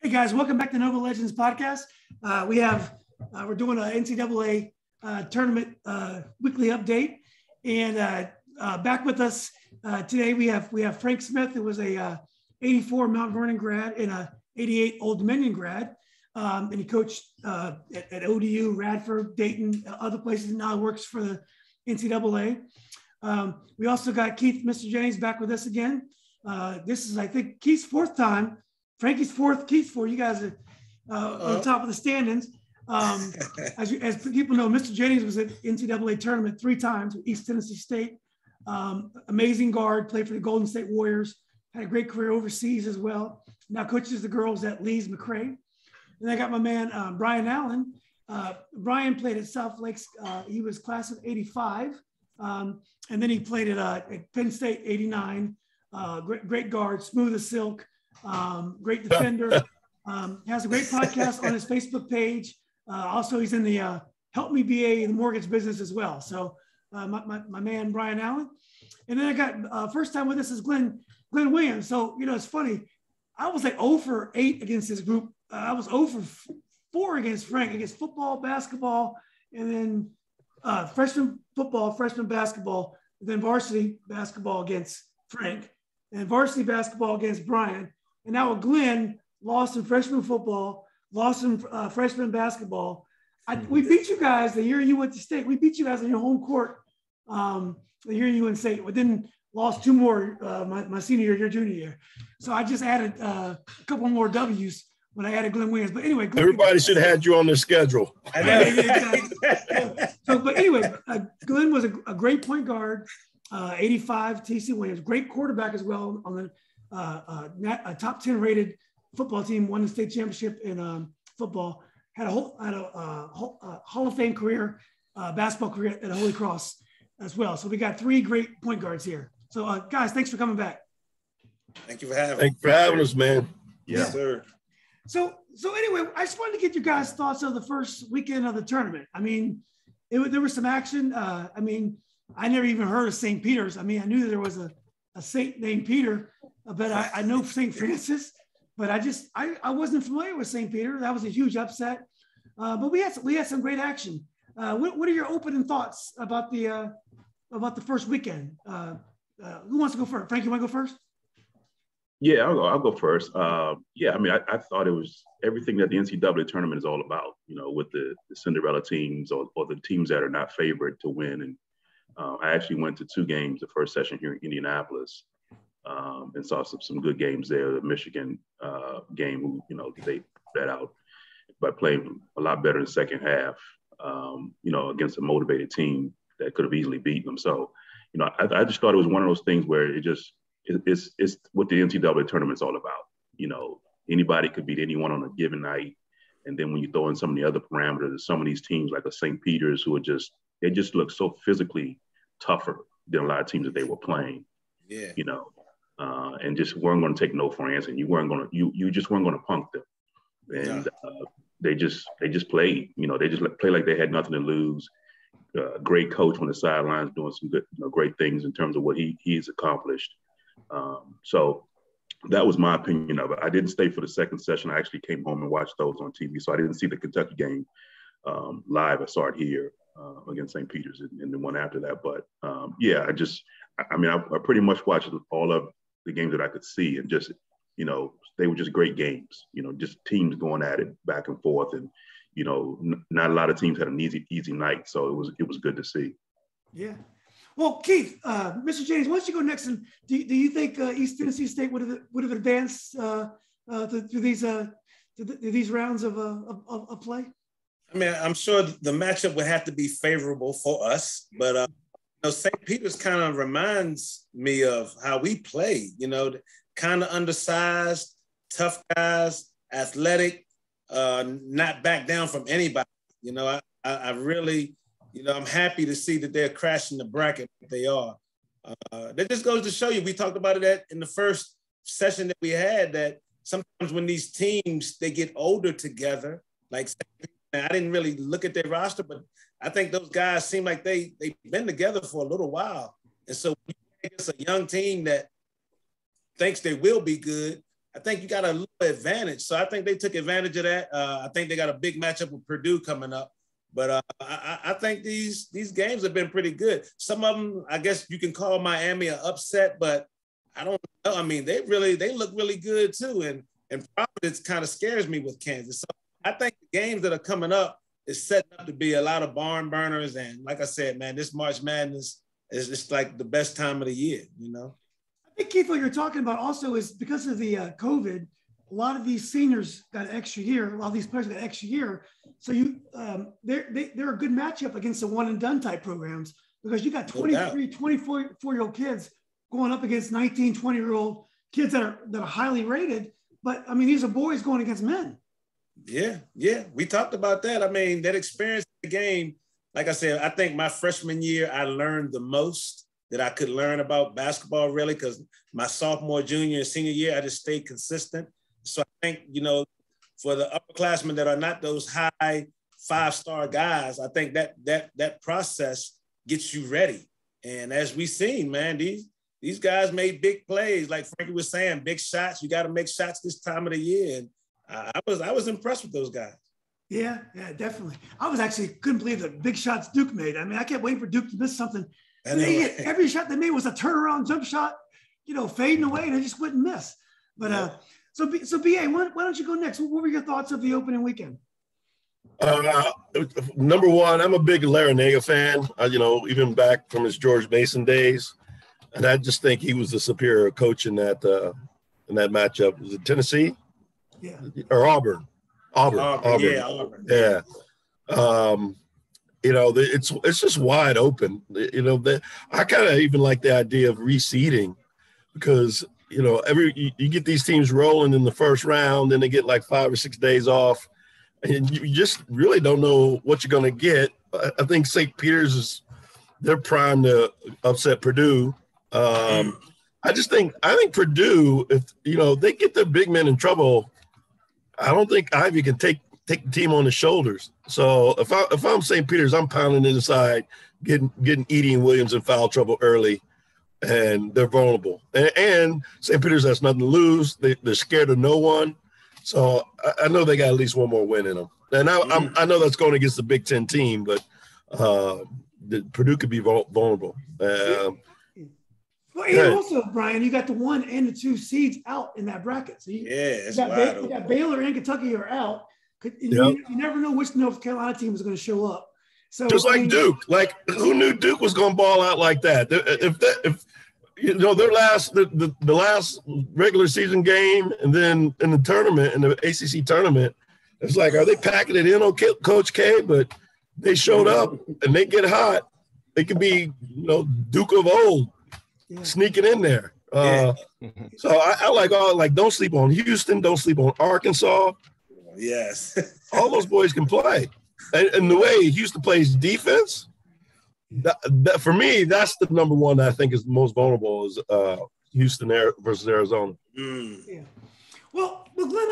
Hey guys, welcome back to Nova Legends podcast. We're doing an NCAA tournament weekly update, and back with us today we have Frank Smith, who was a 84 Mount Vernon grad and a 88 Old Dominion grad, and he coached at ODU, Radford, Dayton, other places, and now works for the NCAA. We also got Keith, Mr. Jennings, back with us again. This is, I think, Keith's fourth time. Frankie's fourth, Keith's fourth. You guys are on top of the standings. As people know, Mr. Jennings was at NCAA tournament 3 times with East Tennessee State. Amazing guard, played for the Golden State Warriors, had a great career overseas as well. Now coaches the girls at Lee's McRae. And I got my man, Brian Allen. Brian played at South Lakes. He was class of 85. And then he played at Penn State, 89. Great guard, smooth as silk. Great defender, has a great podcast on his Facebook page. Also, he's in the Help Me BA in the mortgage business as well. So my man, Brian Allen. And then I got first time with us is Glenn Williams. So, it's funny. I was like 0 for 8 against this group. I was 0 for 4 against Frank, against football, basketball, and then freshman football, freshman basketball, and then varsity basketball against Frank, and varsity basketball against Brian. And now with Glenn, lost in freshman football, lost in freshman basketball. We beat you guys the year you went to state. We beat you guys on your home court the year you went to state. But then lost 2 more my senior year, your junior year. So I just added a couple more W's when I added Glenn Williams. But anyway, everybody should have had you on their schedule. But anyway, Glenn was a great point guard. 85 TC Williams, great quarterback as well on the a top 10 rated football team, won the state championship in football, had a Hall of Fame career, basketball career at Holy Cross as well. So we got 3 great point guards here. So guys, thanks for coming back. Thank you for having us. Thanks for having us, man. Yes, sir. So anyway, I just wanted to get you guys' thoughts of the first weekend of the tournament. I mean, there was some action. I never even heard of St. Peter's. I knew there was a saint named Peter, but I know St. Francis, but I wasn't familiar with St. Peter. That was a huge upset. But we had some great action. What are your opening thoughts about the first weekend? Who wants to go first? Frank, you want to go first? Yeah, I'll go first. I thought it was everything that the NCAA tournament is all about, with the Cinderella teams or the teams that are not favored to win. And I actually went to 2 games the first session here in Indianapolis, and saw some good games there. The Michigan game, they bet out by playing a lot better in the second half, against a motivated team that could have easily beaten them. So, I just thought it was one of those things where it's what the NCAA tournament's all about. Anybody could beat anyone on a given night. And then when you throw in some of the other parameters, some of these teams like a St. Peter's who they just look so physically tougher than a lot of teams that they were playing. Yeah. And just weren't going to take no for an answer. You just weren't going to punk them. And they just played. They just play like they had nothing to lose. Great coach on the sidelines doing some good, great things in terms of what he's accomplished. So that was my opinion of it. I didn't stay for the second session. I actually came home and watched those on TV. So I didn't see the Kentucky game live. I saw it here against St. Peter's and the one after that. But I pretty much watched all of the games that I could see, and just, they were just great games, just teams going at it back and forth. And, not a lot of teams had an easy night. So it was good to see. Yeah. Well, Keith, Mr. Jennings, why don't you go next? And do you think East Tennessee State would have advanced through these rounds of play? I'm sure the matchup would have to be favorable for us, but St. Peter's kind of reminds me of how we played. Kind of undersized, tough guys, athletic, not back down from anybody. I really. I'm happy to see that they're crashing the bracket that they are. That just goes to show you, we talked about it in the first session that we had, that sometimes when these teams, they get older together, like I didn't really look at their roster, but I think those guys seem like they've been together for a little while. And so it's a young team that thinks they will be good, I think you got a little advantage. So I think they took advantage of that. I think they got a big matchup with Purdue coming up. But I think these games have been pretty good. Some of them, I guess you can call Miami an upset, but I don't know. I mean, they look really good too. And Providence kind of scares me with Kansas. So I think the games that are coming up is setting up to be a lot of barn burners. And like I said, man, this March Madness is just like the best time of the year, you know? I think, Keith, what you're talking about also is because of the COVID, a lot of these seniors got an extra year. A lot of these players got an extra year. So they're a good matchup against the one and done type programs because you got 23, 24-year-old kids going up against 19, 20-year-old kids that are highly rated. But I mean, these are boys going against men. Yeah. We talked about that. I mean, that experience in the game, like I said, I think my freshman year, I learned the most that I could learn about basketball really because my sophomore, junior, and senior year, I just stayed consistent. So I think, you know, for the upperclassmen that are not those high five-star guys, I think that process gets you ready. And as we've seen, man, these guys made big plays. Like Frankie was saying, big shots. You got to make shots this time of the year. And I was impressed with those guys. Yeah, definitely. I was actually couldn't believe the big shots Duke made. I mean, I kept waiting for Duke to miss something. Every shot they made was a turnaround jump shot, you know, fading away, and they just wouldn't miss. But so BA, why don't you go next? What were your thoughts of the opening weekend? Number one, I'm a big Larinaga fan. You know, even back from his George Mason days, and I just think he was the superior coach in that matchup. Was it Tennessee? Yeah. Or Auburn. Auburn. Yeah, Auburn. Yeah. You know, it's just wide open. You know, I kind of even like the idea of reseeding because, you know, you get these teams rolling in the first round, then they get like 5 or 6 days off, and you just really don't know what you're going to get. I think St. Peter's they're primed to upset Purdue. I think Purdue, if you know they get their big men in trouble, I don't think Ivy can take the team on his shoulders. So if I'm St. Peter's, I'm pounding it inside, getting Edie and Williams in foul trouble early, and they're vulnerable. And St. Peter's has nothing to lose. They're scared of no one. So I know they got at least one more win in them. And I know that's going against the Big Ten team, but Purdue could be vulnerable. Well, and also, Brian, you got the 1 and the 2 seeds out in that bracket. So you got Baylor and Kentucky are out. You never know which North Carolina team is going to show up. So just like Duke, like who knew Duke was going to ball out like that? If you know their the last regular season game, and then in the tournament, in the ACC tournament, it's like, are they packing it in on Coach K? But they showed up and they get hot. They could be, you know, Duke of old. Sneaking in there. So I like don't sleep on Houston, don't sleep on Arkansas. Yes. All those boys can play. And the way Houston plays defense, that for me, that's the number one that I think is the most vulnerable is Houston versus Arizona. Yeah. Well, Glenn,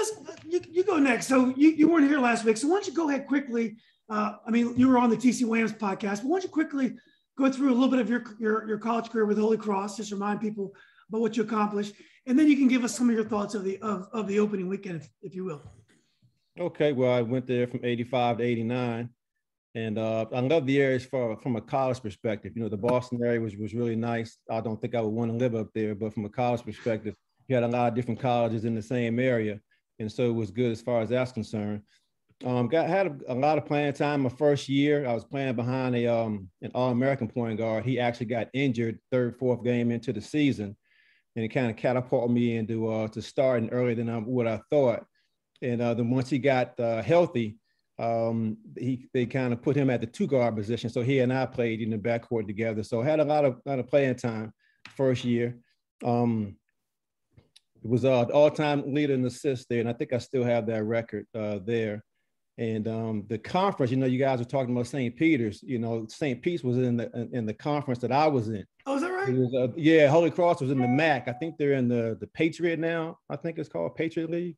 you go next. So you weren't here last week. So why don't you go ahead quickly? I mean, you were on the TC Williams podcast, but why don't you quickly go through a little bit of your college career with Holy Cross, just remind people about what you accomplished, and then you can give us some of your thoughts of the opening weekend, if you will. Okay, well, I went there from 85 to 89, and I love the areas from a college perspective. You know, the Boston area was really nice. I don't think I would want to live up there, but from a college perspective, you had a lot of different colleges in the same area, and so it was good as far as that's concerned. Had a lot of playing time my first year. I was playing behind an All-American point guard. He actually got injured third, fourth game into the season, and it kind of catapulted me into to starting earlier than what I thought. And then once he got healthy, they kind of put him at the 2-guard position. So he and I played in the backcourt together. So I had a lot of playing time first year. It was the all-time leader in assists there, and I think I still have that record there. And the conference, you know, you guys were talking about St. Peter's. You know, St. Pete's was in the conference that I was in. Oh, is that right? Yeah, Holy Cross was in the MAC. I think they're in the Patriot now. I think it's called Patriot League.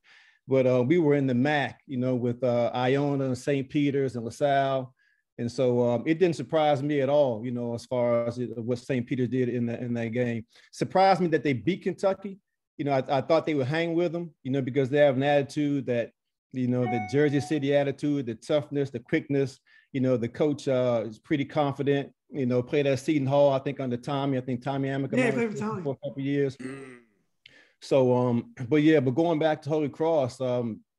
But we were in the MAC, you know, with Iona and St. Peter's and LaSalle. And so it didn't surprise me at all, you know, as far as what St. Peter's did in that game. Surprised me that they beat Kentucky. you know, I thought they would hang with them, you know, because they have an attitude that, you know, the Jersey City attitude, the toughness, the quickness. You know, the coach is pretty confident. You know, played at Seton Hall, I think under Tommy. I think Tommy Amick for a couple of years. So, but going back to Holy Cross,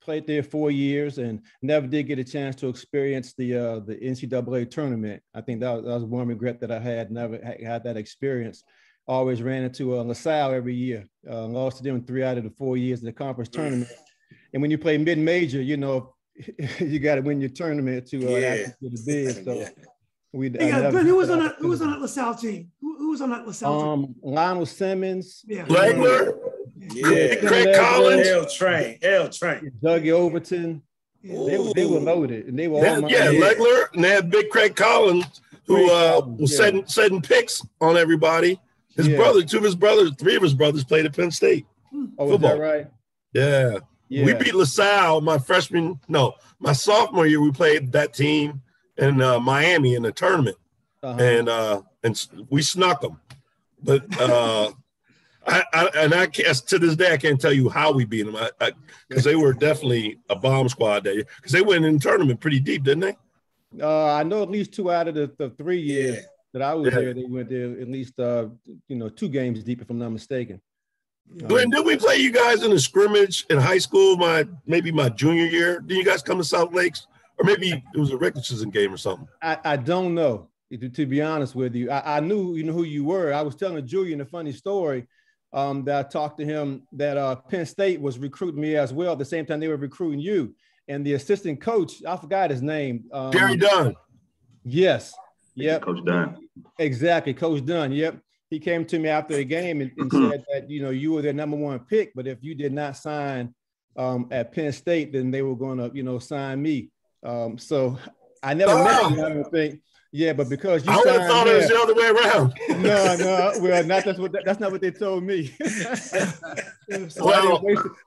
played there 4 years and never did get a chance to experience the NCAA tournament. I think that was one regret that I had. Never had that experience. Always ran into LaSalle every year. Lost to them 3 out of the 4 years in the conference tournament. And when you play mid-major, you know, you got to win your tournament to the bid. So Glenn, who was on that LaSalle team? Who was on that LaSalle team? Lionel Simmons. Yeah. Legler. Yeah. Craig Collins. L Train. Dougie Overton. They were loaded. And they were all Legler. And they had big Craig Collins, who was setting picks on everybody. His brother, 2 of his brothers, 3 of his brothers played at Penn State. Oh, football. Is that right? Yeah. We beat LaSalle my sophomore year. We played that team in Miami in a tournament, and we snuck them. But I can't, to this day, I can't tell you how we beat them because they were definitely a bomb squad that year because they went in the tournament pretty deep, didn't they? I know at least 2 out of the 3 years that I was there, they went there at least 2 games deep, if I'm not mistaken. Glenn, did we play you guys in a scrimmage in high school? Maybe my junior year. Did you guys come to South Lakes, or maybe it was a regular season game or something? I don't know. To be honest with you, I knew who you were. I was telling Julian a funny story that I talked to him that Penn State was recruiting me as well at the same time they were recruiting you, and the assistant coach, I forgot his name. Gary Dunn. Yes. Yep. Coach Dunn. Exactly, Coach Dunn. Yep. He came to me after the game and said that, you know, you were their #1 pick, but if you did not sign at Penn State, then they were going to, you know, sign me. So I never met you, I don't think. Yeah, but because you I would have thought it was the other way around. No, well, that's not what they told me. So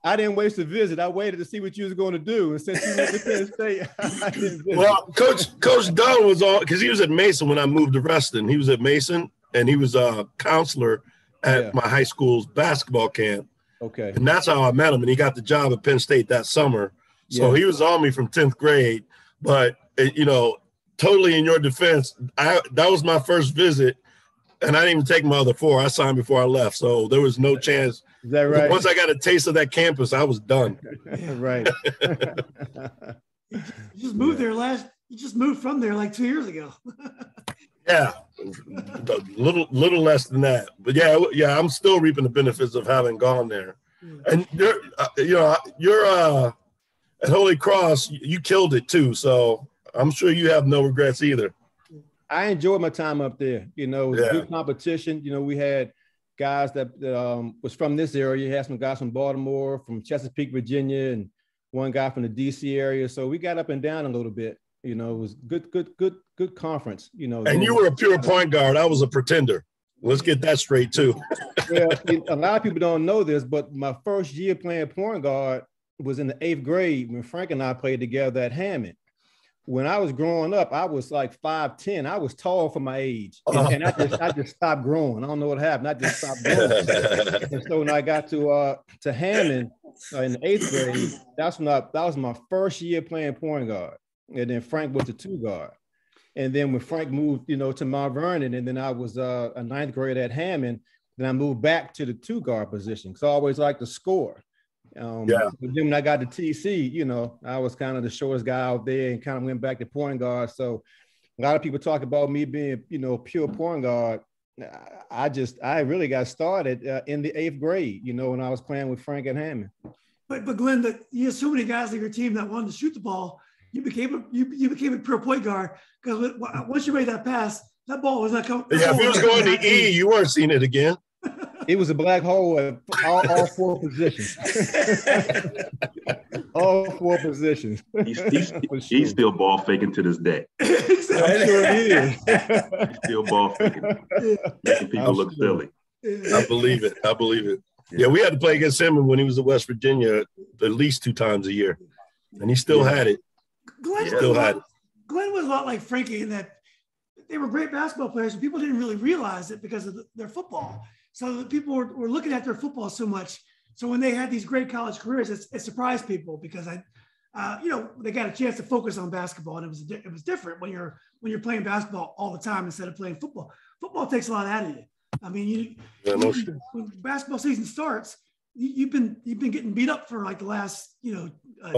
I didn't waste a visit. I waited to see what you was going to do. And since you went to Penn State, I didn't visit. Well, Coach Dunn was on because he was at Mason when I moved to Reston. He was at Mason. And he was a counselor at my high school's basketball camp. Okay. And that's how I met him. And he got the job at Penn State that summer. So he was on me from 10th grade. But, you know, totally in your defense, that was my first visit. And I didn't even take my other 4. I signed before I left. So there was no chance. Is that right? Once I got a taste of that campus, I was done. Right. You just moved there you just moved from there like 2 years ago. Yeah, a little less than that, but yeah, I'm still reaping the benefits of having gone there. And you're at Holy Cross, you killed it too. So I'm sure you have no regrets either. I enjoyed my time up there. You know, it was good competition. You know, we had guys that was from this area. You had some guys from Baltimore, from Chesapeake, Virginia, and one guy from the DC area. So we got up and down a little bit. You know, it was good conference, you know. And you were a pure point guard. I was a pretender. Let's get that straight too. Well, a lot of people don't know this, but my first year playing point guard was in the 8th grade when Frank and I played together at Hammond. When I was growing up, I was like 5'10". I was tall for my age. And I just stopped growing. I don't know what happened. I just stopped growing. And so when I got to Hammond in the 8th grade, that was my first year playing point guard. And then Frank was the 2 guard. And then when Frank moved, you know, to Mount Vernon, and then I was a 9th grade at Hammond, then I moved back to the 2 guard position. So I always liked to score. But then when I got to TC, you know, I was kind of the shortest guy out there and kind of went back to point guard. So a lot of people talk about me being, you know, pure point guard. I really got started in the 8th grade, you know, when I was playing with Frank at Hammond. But Glenn, you had so many guys on your team that wanted to shoot the ball. You became a pure point guard because once you made that pass, that ball was not coming. Yeah, if it was going to E, you weren't seeing it again. It was a black hole at all 4 positions. All 4 positions. He's still ball faking to this day. I'm sure he is. He's still ball faking, making people look silly. I believe it. Yeah, we had to play against him when he was at West Virginia at least 2 times a year, and he still had it. Glenn was a lot like Frankie in that they were great basketball players, and people didn't really realize it because of their football. So the people were looking at their football so much So when they had these great college careers, it surprised people because they got a chance to focus on basketball, and it was different when you're playing basketball all the time instead of playing football. Football takes a lot out of you. I mean, when basketball season starts, you've been getting beat up for like the last 2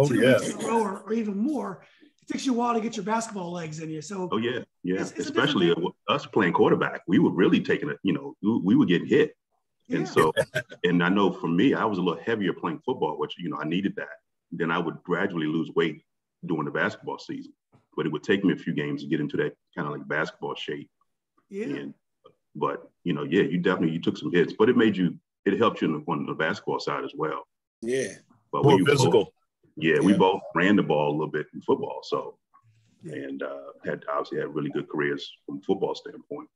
weeks in a row or even more. It takes you a while to get your basketball legs in you. So it's especially us playing quarterback, we were really taking it. We were getting hit, and so and I know for me, I was a little heavier playing football, which I needed that. Then I would gradually lose weight during the basketball season, but it would take me a few games to get into that kind of like basketball shape. But you took some hits, but it helped you on the basketball side as well. Yeah. But more physical. We both ran the ball a little bit in football. So, and had really good careers from a football standpoint.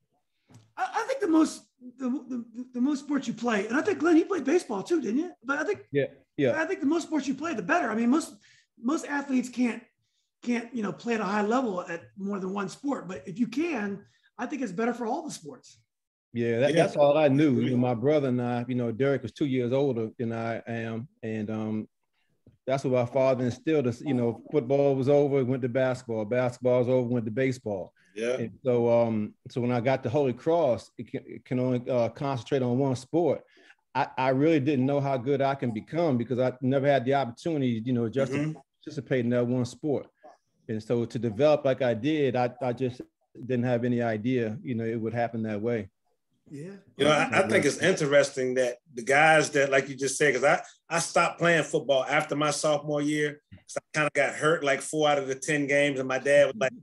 I think the most sports you play, and I think Glenn, you played baseball too, didn't you? But I think I think the most sports you play, the better. I mean, most athletes can't play at a high level at more than one sport. But if you can, I think it's better for all the sports. Yeah, that's all I knew. My brother and I, Derek was 2 years older than I am, and that's what my father instilled us. Football was over, went to basketball. Basketball was over, went to baseball. Yeah. And so when I got to Holy Cross, it can only concentrate on one sport. I really didn't know how good I can become because I never had the opportunity, just to participate in that one sport. And so to develop like I did, I just didn't have any idea, it would happen that way. Yeah. I think it's interesting that the guys that, like you just said, because I stopped playing football after my sophomore year. So I kind of got hurt like 4 out of the 10 games. And my dad was like,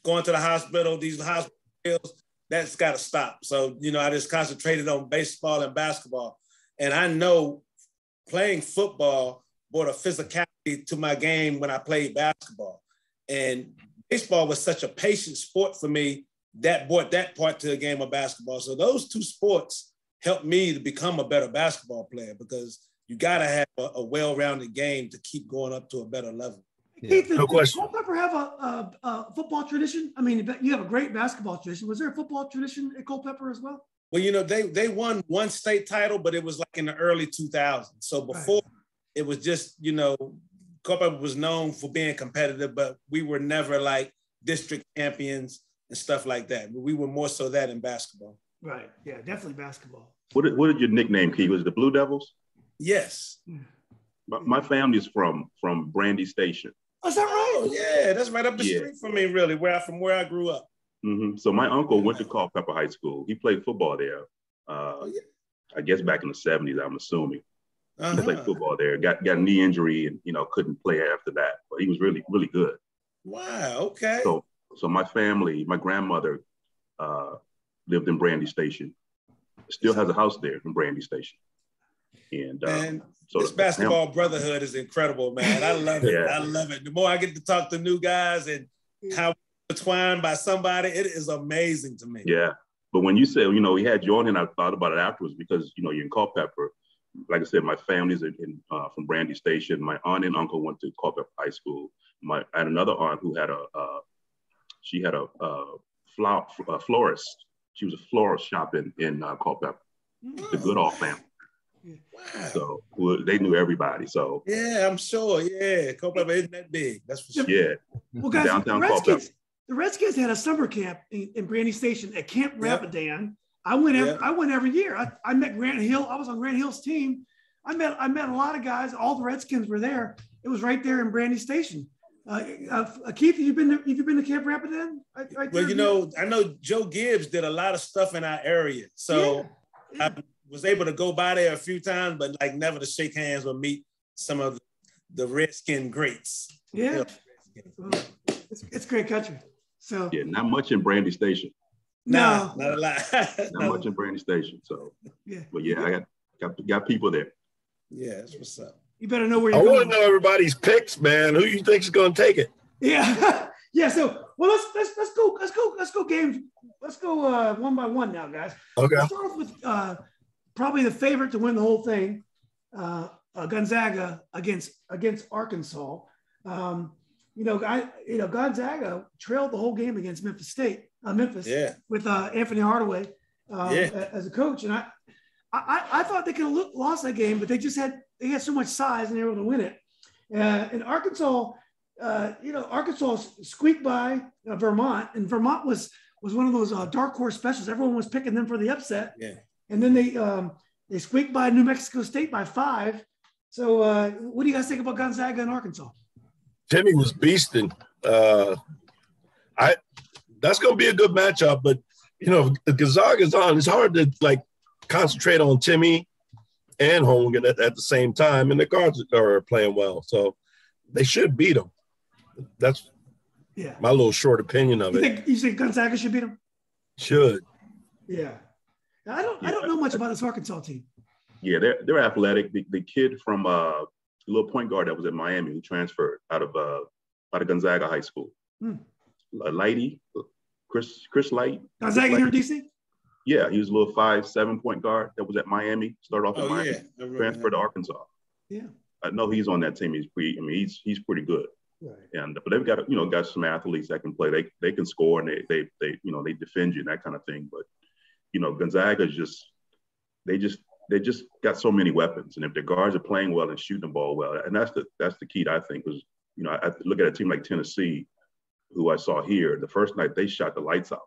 going to the hospital, these hospital bills, that's got to stop. So, I just concentrated on baseball and basketball. And I know playing football brought a physicality to my game when I played basketball. And baseball was such a patient sport for me that brought that part to the game of basketball. So those two sports helped me to become a better basketball player because you got to have a well-rounded game to keep going up to a better level. Keith, no question. Does Culpepper have a football tradition? I mean, you have a great basketball tradition. Was there a football tradition at Culpepper as well? Well, they won one state title, but it was like in the early 2000s. So before it was just, Culpepper was known for being competitive, but we were never like district champions and stuff like that. But we were more so that in basketball. Right. Yeah, definitely basketball. What did your nickname, Key? Was it the Blue Devils? Yes. My family is from Brandy Station. Oh, is that right? Oh, yeah, that's right up the street from me, really, from where I grew up. Mm-hmm. So my uncle went to Culpepper High School. He played football there. I guess back in the 70s, I'm assuming. He played football there. Got a knee injury and couldn't play after that. But he was really, really good. Wow. Okay. So my family, my grandmother lived in Brandy Station. Still has a house there in Brandy Station. And so this basketball brotherhood is incredible, man. I love it. I love it. The more I get to talk to new guys and how we're intertwined by somebody, it is amazing to me. Yeah. But when you said, we had you on, and I thought about it afterwards because, you're in Culpepper. Like I said, my family's from Brandy Station. My aunt and uncle went to Culpepper High School. I had another aunt who had a florist. She was a florist shop in Culpepper. The Goodall family. Wow. So they knew everybody. So yeah, I'm sure. Yeah, Culpepper isn't that big. That's for sure. Yeah. Well, guys, downtown the Redskins had a summer camp in Brandy Station at Camp Rapidan. I went every year. I met Grant Hill. I was on Grant Hill's team. I met a lot of guys. All the Redskins were there. It was right there in Brandy Station. Keith, have you been to Camp Rapidan? Well, I know Joe Gibbs did a lot of stuff in our area. So I was able to go by there a few times, but like never to shake hands or meet some of the Redskin greats. Yeah. It's great country. So not much in Brandy Station. No, not a lot. Not much in Brandy Station. So but I got people there. Yeah, that's what's up. You better know where you're going. I want to know everybody's picks, man. Who you think is going to take it? Yeah. Yeah. So, well, let's go games. Let's go one by one now, guys. Okay. Let's start off with probably the favorite to win the whole thing, Gonzaga against Arkansas. Gonzaga trailed the whole game against Memphis with Anthony Hardaway as a coach, and I thought they could have lost that game, but they had so much size and they were able to win it. And Arkansas, Arkansas squeaked by Vermont, and Vermont was one of those dark horse specials. Everyone was picking them for the upset. Yeah. And then they squeaked by New Mexico State by 5. So what do you guys think about Gonzaga and Arkansas? Timmy was beasting. That's going to be a good matchup, but the Gonzaga's on. It's hard to concentrate on Timmy and Holmgren at the same time, and the guards are playing well, so they should beat them. That's my little short opinion of it. You think Gonzaga should beat them? Should. Yeah. I don't know much about this Arkansas team. Yeah, they're athletic. The kid from the little point guard that was at Miami who transferred out of Gonzaga High School. Lighty, Chris Light. Gonzaga here in DC? Yeah, he was a little 5'7" point guard that was at Miami. Started off at Miami, transferred to Arkansas. Yeah, I know he's on that team. He's pretty good. Right. And but they've got some athletes that can play. They can score and they defend you and that kind of thing. But Gonzaga's they just got so many weapons. And if the guards are playing well and shooting the ball well, and that's the key I think was I look at a team like Tennessee, who I saw here. The first night they shot the lights out.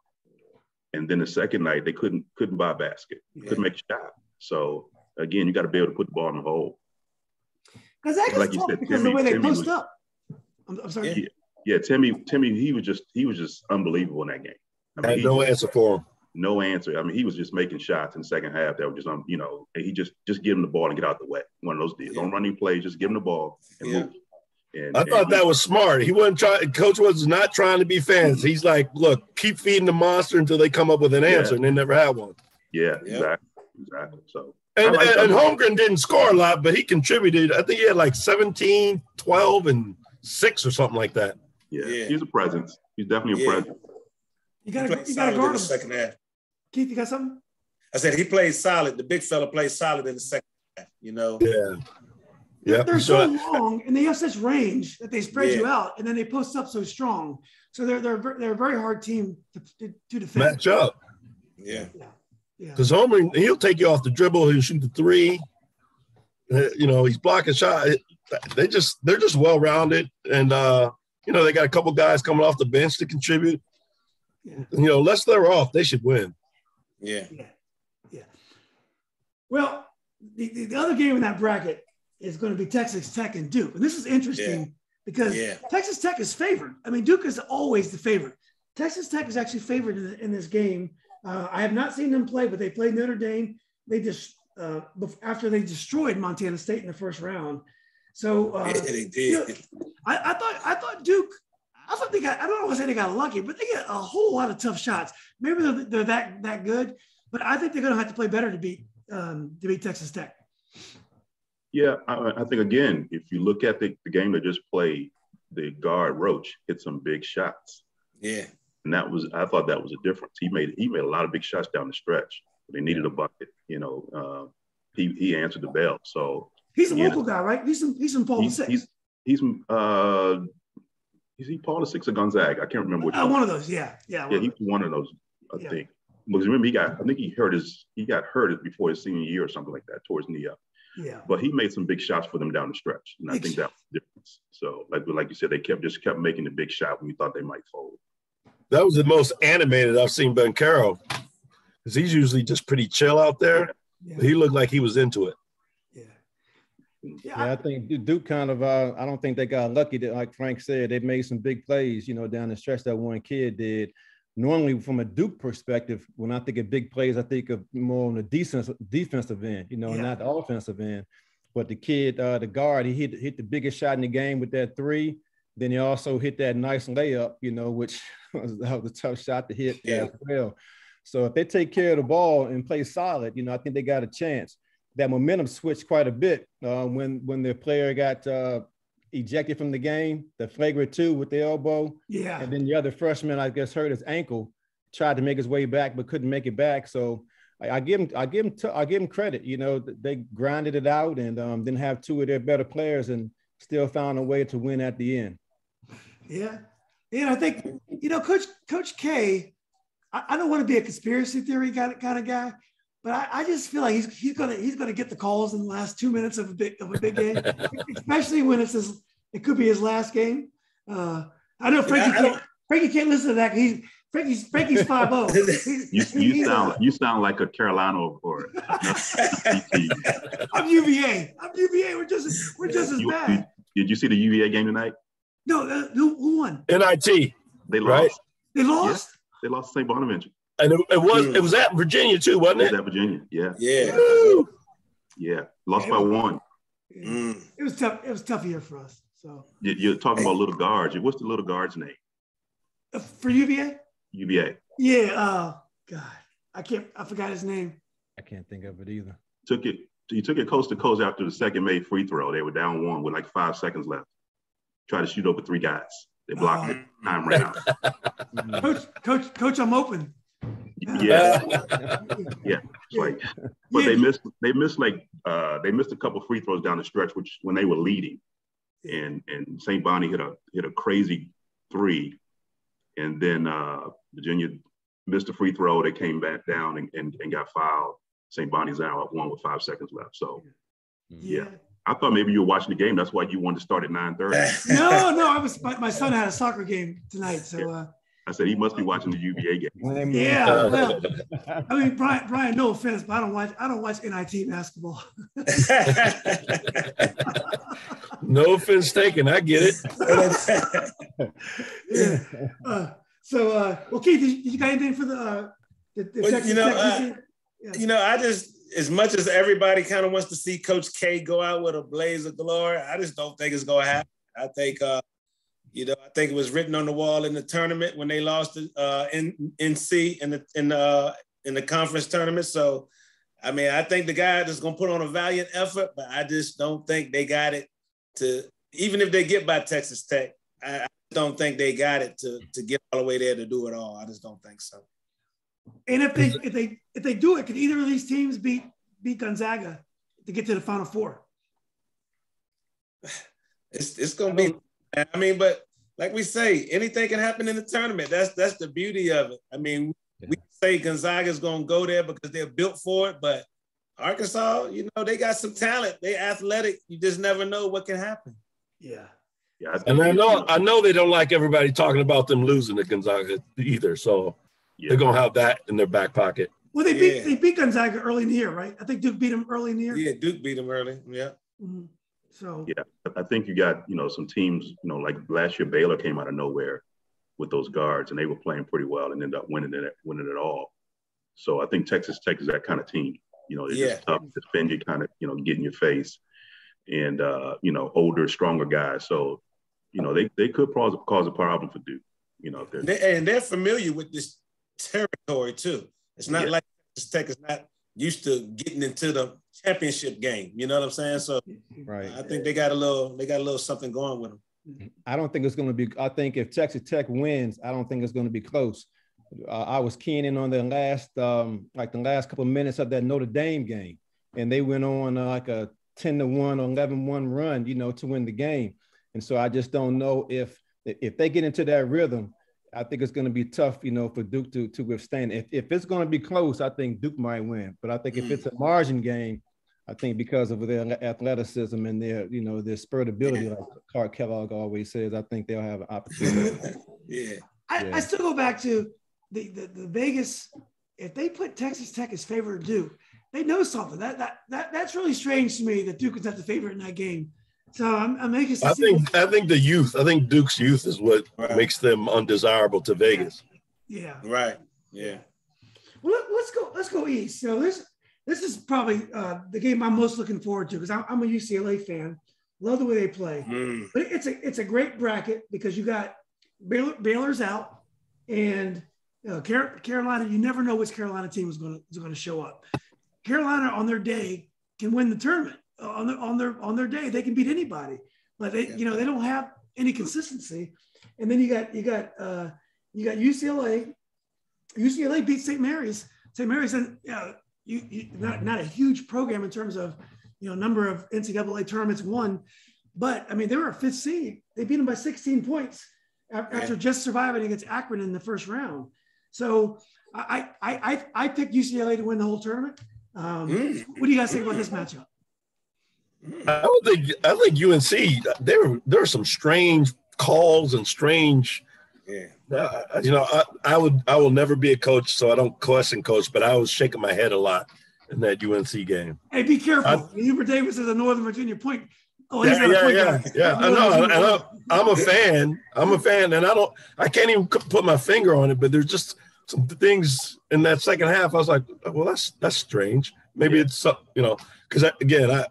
And then the second night, they couldn't buy a basket, couldn't make a shot. So again, you got to be able to put the ball in the hole. Because like you said, because Timmy, the way they post up. I'm sorry. Yeah, Timmy, he was just unbelievable in that game. I mean, no answer for him. No answer. I mean, he was just making shots in the second half that were just he just give him the ball and get out the way. One of those deals. Don't run any plays, just give him the ball and move. I thought that was smart. He wasn't trying. Coach was not trying to be fancy. He's like, look, keep feeding the monster until they come up with an answer, and they never had one. Yeah, exactly. So and Holmgren didn't score a lot, but he contributed. I think he had 17, 12, and 6 or something like that. Yeah. He's a presence. He's definitely a presence. You got to guard him. The second half. Keith, you got something? I said he played solid. The big fella played solid in the second half. Yeah. Yeah, they're so long and they have such range that they spread you out, and then they post up so strong. So they're a very hard team to defend. Match up. Yeah. Because Homer, he'll take you off the dribble. He'll shoot the 3. He's blocking shot. They're just well rounded, and they got a couple guys coming off the bench to contribute. Yeah. Unless they're off, they should win. Yeah. Well, the other game in that bracket is going to be Texas Tech and Duke. And this is interesting because Texas Tech is favored. I mean, Duke is always the favorite. Texas Tech is actually favored in this game. I have not seen them play, but they played Notre Dame. They just after they destroyed Montana State in the first round. So they did. I thought Duke. I thought they got. I don't want to say they got lucky, but they got a whole lot of tough shots. Maybe they're that good, but I think they're going to have to play better to beat Texas Tech. Yeah, I think, again, if you look at the game they just played, the guard Roach hit some big shots. Yeah. And I thought that was a difference. He made a lot of big shots down the stretch. They needed a bucket. He answered the bell. So he's a local guy, right? He's from Paul VI. Is he Paul VI or Gonzaga? I can't remember which one. One of those, yeah. Yeah, he's one of those, I think. Because remember, he got hurt before his senior year or something like that, towards knee up. Yeah. But he made some big shots for them down the stretch. And I think that was the difference. So like you said, they kept making the big shot when you thought they might fold. That was the most animated I've seen Ben Carroll. Because he's usually just pretty chill out there. Yeah. He looked like he was into it. Yeah, I think Duke kind of, I don't think they got lucky that, like Frank said, they made some big plays, down the stretch that one kid did. Normally, from a Duke perspective, when I think of big plays, I think of more on the defensive end, not the offensive end. But the kid, the guard, he hit the biggest shot in the game with that 3. Then he also hit that nice layup, which was a tough shot to hit as well. So if they take care of the ball and play solid, I think they got a chance. That momentum switched quite a bit when the player got ejected from the game, the flagrant 2 with the elbow. Yeah. And then the other freshman, I guess, hurt his ankle, tried to make his way back, but couldn't make it back. So I give him credit. They grinded it out and didn't have 2 of their better players and still found a way to win at the end. Yeah. I think, Coach K, I don't want to be a conspiracy theory kind of guy, but I just feel like he's gonna get the calls in the last 2 minutes of a big game, especially when it could be his last game. I know Frankie can't listen to that. Frankie's 5-0. You sound like a Carolina or I'm UVA. We're just as bad. Did you see the UVA game tonight? No, who won? NIT. They lost. Right? They lost? Yeah, they lost to St. Bonaventure. And it was at Virginia too, wasn't it? It was at Virginia, yeah. Yeah. Woo! Yeah. Lost by 1. It was tough. It was a tough year for us. So You're talking about little guards. What's the little guard's name? For UVA? UVA. Yeah. God, I forgot his name. I can't think of it either. He took it coast to coast after the second made free throw. They were down 1 with like 5 seconds left. Tried to shoot over 3 guys. They blocked it. Time ran out. Coach, I'm open. Yeah. Yeah. It's like, but they missed a couple free throws down the stretch, which when they were leading, and St. Bonnie hit a crazy 3, and then Virginia missed a free throw. They came back down and got fouled. St. Bonnie's out up 1 with 5 seconds left. So yeah. I thought maybe you were watching the game. That's why you wanted to start at 9:30. No. My son had a soccer game tonight, so. I said he must be watching the UVA game. Yeah, well, I mean, Brian, no offense, but I don't watch NIT basketball. No offense taken. I get it. Yeah. Well, Keith, did you got anything for the Texas Tech? I just, as much as everybody kind of wants to see Coach K go out with a blaze of glory, I just don't think it's going to happen. I think, I think it was written on the wall in the tournament when they lost to NC in the conference tournament. So, I mean, I think the guy is going to put on a valiant effort, but I just don't think they got it to, even if they get by Texas Tech, I don't think they got it to get all the way there to do it all. I just don't think so. And if they do it, could either of these teams beat Gonzaga to get to the Final Four? It's going to be. I mean, but like we say, anything can happen in the tournament. That's the beauty of it. I mean, we say Gonzaga is going to go there because they're built for it, but Arkansas, they got some talent. They're athletic. You just never know what can happen. Yeah. Yeah. And I know they don't like everybody talking about them losing to Gonzaga either. So they're going to have that in their back pocket. Well, they beat Gonzaga early in the year, right? I think Duke beat them early in the year. Yeah, Duke beat them early. Yeah. Mm-hmm. So yeah, I think you got some teams like last year Baylor came out of nowhere with those guards and they were playing pretty well and ended up winning it all. So I think Texas Tech is that kind of team. They're just tough to defend you, kind of get in your face, and older, stronger guys. So they could cause a problem for Duke. And they're familiar with this territory too. It's not like Texas Tech is not used to getting into the championship game. You know what I'm saying? So right. I think they got a little something going with them. I don't think it's going to be. I think if Texas Tech wins, I don't think it's going to be close. I was keying in on the last couple of minutes of that Notre Dame game, and they went on like a 10-1 or 11-1 run, to win the game. And so I just don't know if they get into that rhythm. I think it's going to be tough, for Duke to withstand. If it's going to be close, I think Duke might win. But I think if it's a margin game, I think because of their athleticism and their, their spurt ability, like Clark Kellogg always says, I think they'll have an opportunity. I still go back to the Vegas. If they put Texas Tech as favorite of Duke, they know something. That's really strange to me that Duke is not the favorite in that game. So I'm anxious to see. I think the youth. I think Duke's youth is what makes them undesirable to Vegas. Yeah. Right. Yeah. Well, let's go east. So this is probably the game I'm most looking forward to because I'm a UCLA fan. Love the way they play. But it's a great bracket because you got Baylor's out and Carolina. You never know which Carolina team is going to show up. Carolina on their day can win the tournament. On their day, they can beat anybody, but they don't have any consistency. And then you got UCLA. UCLA beat St. Mary's. St. Mary's, not a huge program in terms of number of NCAA tournaments won, but I mean they were a 5th seed. They beat them by 16 points after just surviving against Akron in the first round. So I picked UCLA to win the whole tournament. What do you guys think about this matchup? I think UNC, there are some strange calls and strange. I will never be a coach, so I don't question coach, but I was shaking my head a lot in that UNC game. Hey, be careful. Hubert Davis is a Northern Virginia point. Oh, he's not a point guard. Yeah. I know. I'm a fan. And I can't even put my finger on it, but there's just some things in that second half. I was like, well, that's strange. Maybe it's something, because again,